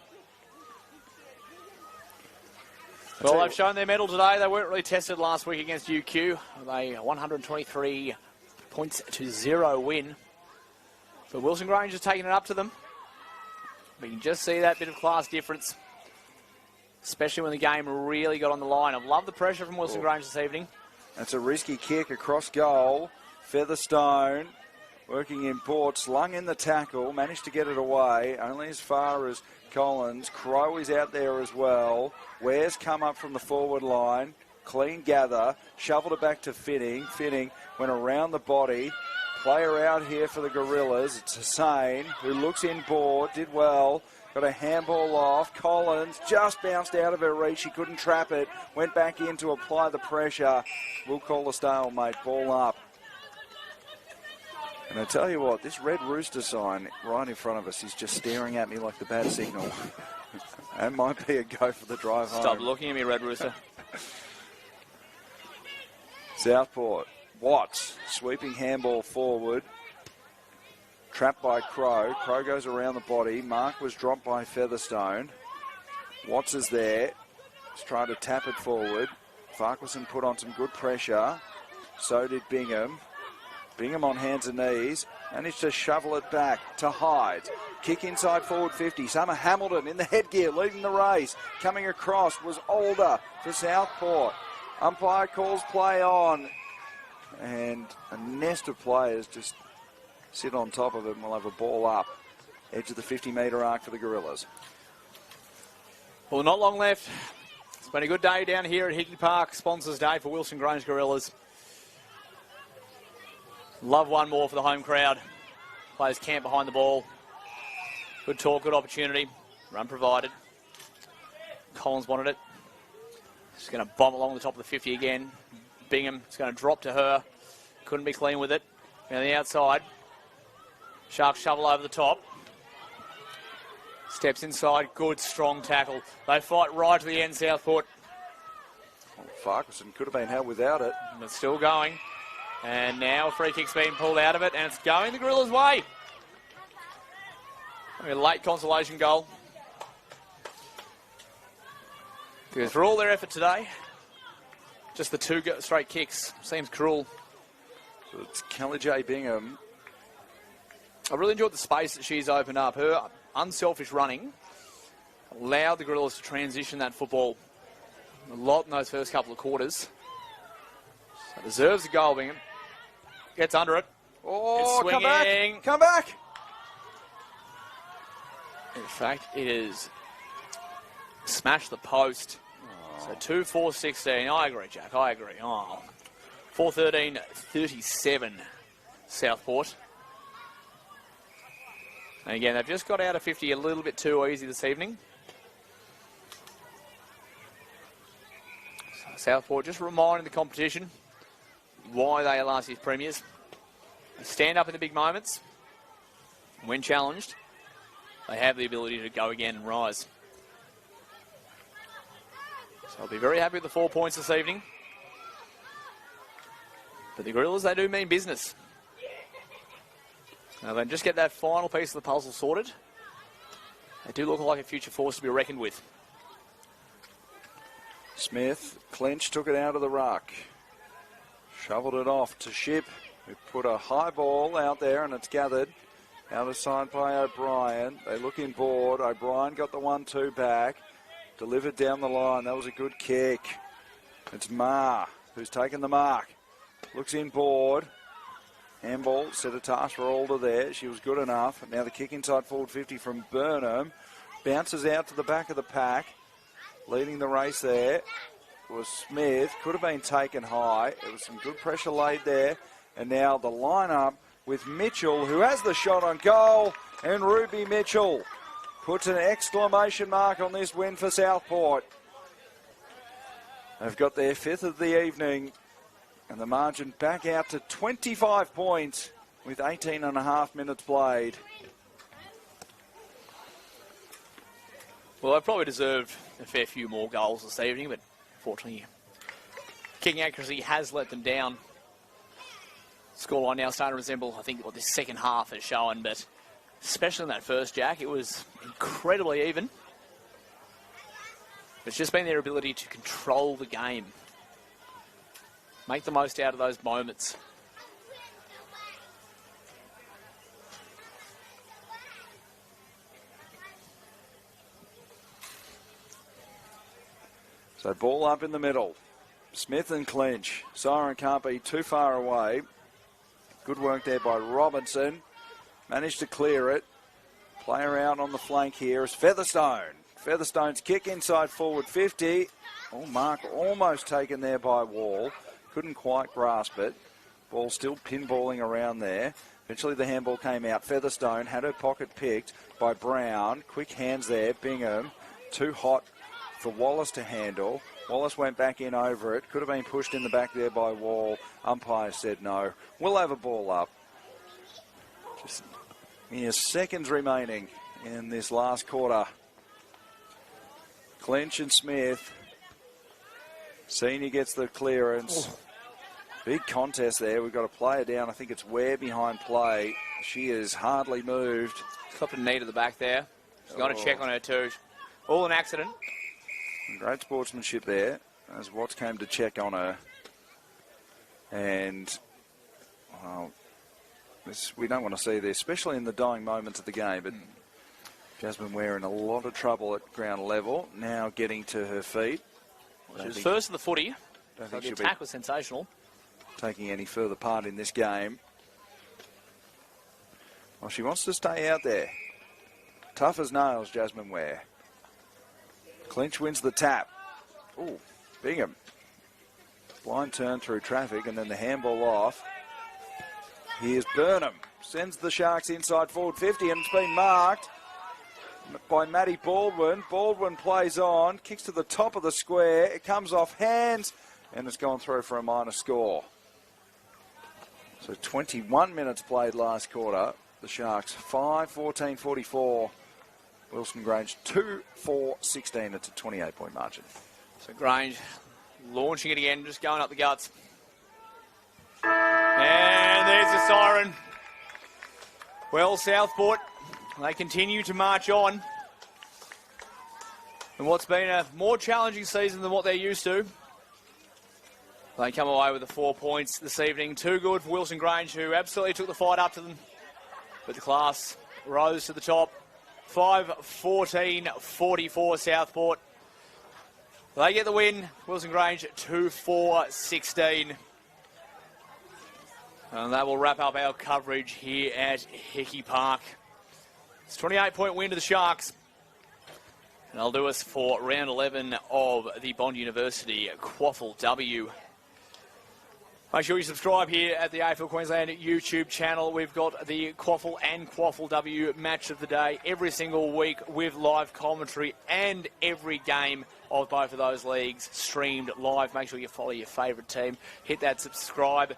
Well, they've shown their mettle today. They weren't really tested last week against UQ. They 123 points to 0 win. But Wilston Grange has taken it up to them. We can just see that bit of class difference, especially when the game really got on the line. I've loved the pressure from Wilston Grange this evening. That's a risky kick across goal. Featherstone working in port, slung in the tackle, managed to get it away, only as far as Collins. Crow is out there as well. Ware's come up from the forward line. Clean gather, shoveled it back to Finning. Finning went around the body, Player out here for the Gorillas. It's Hussain, who looks inboard, did well. Got a handball off. Collins just bounced out of her reach. She couldn't trap it. Went back in to apply the pressure. We'll call a stalemate. Ball up. And I tell you what, this red rooster sign right in front of us is just staring at me like the bad signal. That might be a go for the drive home. Stop looking at me, red rooster. Southport. Watts, sweeping handball forward. Trapped by Crow. Crow goes around the body. Mark was dropped by Featherstone. Watts is there. He's trying to tap it forward. Farquharson put on some good pressure. So did Bingham. Bingham on hands and knees. Managed to shovel it back to Hyde. Kick inside forward 50. Summer Hamilton in the headgear leading the race. Coming across was Alder for Southport. Umpire calls play on. And a nest of players just sit on top of it and we'll have a ball up. Edge of the 50-metre arc for the Gorillas. Well, not long left. It's been a good day down here at Hickey Park. Sponsors Day for Wilston Grange Gorillas. Love one more for the home crowd. Players camp behind the ball. Good talk, good opportunity. Run provided. Collins wanted it. She's going to bomb along the top of the 50 again. Bingham is going to drop to her. Couldn't be clean with it. And on the outside. Sharks shovel over the top. Steps inside. Good, strong tackle. They fight right to the end, Southport. Well, Farquharson could have been held without it. But still going. And now a free kick's being pulled out of it. And it's going the Gorillas' way. A late consolation goal. Because for all their effort today, just the two straight kicks seems cruel. So it's Kelly J. Bingham. I really enjoyed the space that she's opened up. Her unselfish running allowed the Gorillas to transition that football a lot in those first couple of quarters. So deserves a goal, Bingham. Gets under it. Oh, it's swinging. Come back! Come back! In fact, it is smashed the post. So 2-4-16. I agree, Jack. I agree. 4-13-37, Southport. And again, they've just got out of 50 a little bit too easy this evening. So Southport just reminding the competition why they are last year's premiers. They stand up in the big moments. When challenged, they have the ability to go again and rise. So I'll be very happy with the 4 points this evening. But the Gorillas, they do mean business. Now then, just get that final piece of the puzzle sorted. They do look like a future force to be reckoned with. Smith, clinch, took it out of the ruck. Shoveled it off to Ship, who put a high ball out there and it's gathered. Out of side by O'Brien. They look inboard. O'Brien got the 1-2 back. Delivered down the line. That was a good kick. It's Ma who's taken the mark. Looks inboard. Handball set a task for Alder there. She was good enough. Now the kick inside forward 50 from Burnham. Bounces out to the back of the pack. Leading the race there was Smith. Could have been taken high. There was some good pressure laid there. And now the lineup with Mitchell, who has the shot on goal. And Ruby Mitchell puts an exclamation mark on this win for Southport. They've got their 5th of the evening. And the margin back out to 25 points with 18.5 minutes played. Well, they probably deserved a fair few more goals this evening, but unfortunately, kicking accuracy has let them down. Scoreline now starting to resemble, I think, what this second half has shown, but especially in that first, Jack, it was incredibly even. It's just been their ability to control the game. Make the most out of those moments. So ball up in the middle. Smith and clinch. Siren can't be too far away. Good work there by Robinson. Managed to clear it. Player out on the flank here is Featherstone. Featherstone's kick inside forward 50. Oh, Mark almost taken there by Wall. Couldn't quite grasp it. Ball still pinballing around there. Eventually the handball came out. Featherstone had her pocket picked by Brown. Quick hands there. Bingham. Too hot for Wallace to handle. Wallace went back in over it. Could have been pushed in the back there by Wall. Umpire said no. We'll have a ball up. Just mere seconds remaining in this last quarter. Clinch and Smith. Senior gets the clearance. Oh. Big contest there. We've got a player down. I think it's Ware behind play. She is hardly moved. Clipped a knee to the back there. She's got to check on her too. All an accident. Great sportsmanship there as Watts came to check on her. And, well, we don't want to see this, especially in the dying moments of the game. But Jasmine Ware in a lot of trouble at ground level. Now getting to her feet. She was first of the footy. So the attack was sensational. Taking any further part in this game. Well, she wants to stay out there. Tough as nails, Jasmine Ware. Clinch wins the tap. Ooh, Bingham. Blind turn through traffic and then the handball off. Here's Burnham. Sends the Sharks inside forward 50 and it's been marked by Maddie Baldwin. Baldwin plays on, kicks to the top of the square. It comes off hands and it's gone through for a minor score. So 21 minutes played last quarter. The Sharks 5-14-44. Wilston Grange 2-4-16. It's a 28-point margin. So Grange launching it again, just going up the guts. And there's the siren. Well, Southport, they continue to march on. And what's been a more challenging season than what they're used to. They come away with the 4 points this evening. Too good for Wilston Grange, who absolutely took the fight up to them. But the class rose to the top. 5-14-44 Southport. They get the win. Wilston Grange 2-4-16. And that will wrap up our coverage here at Hickey Park. It's a 28-point win to the Sharks. And that'll do us for round 11 of the Bond University QAFLW. Make sure you subscribe here at the AFL Queensland YouTube channel. We've got the QAFL and QAFLW match of the day every single week with live commentary and every game of both of those leagues streamed live. Make sure you follow your favourite team. Hit that subscribe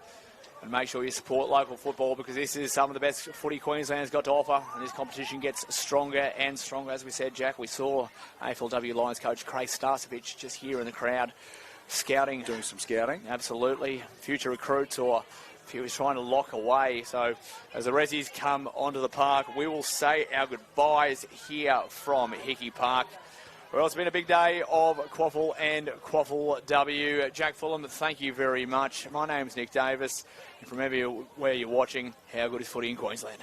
and make sure you support local football because this is some of the best footy Queensland's got to offer and this competition gets stronger and stronger. As we said, Jack, we saw AFLW Lions coach Craig Starcevich just here in the crowd. Scouting. Doing some scouting. Absolutely. Future recruits or if he was trying to lock away. So as the Rezzies come onto the park, we will say our goodbyes here from Hickey Park. Well, it's been a big day of QAFL and QAFLW. Jack Fulham, thank you very much. My name's Nick Davis. And from everywhere you're watching, how good is footy in Queensland?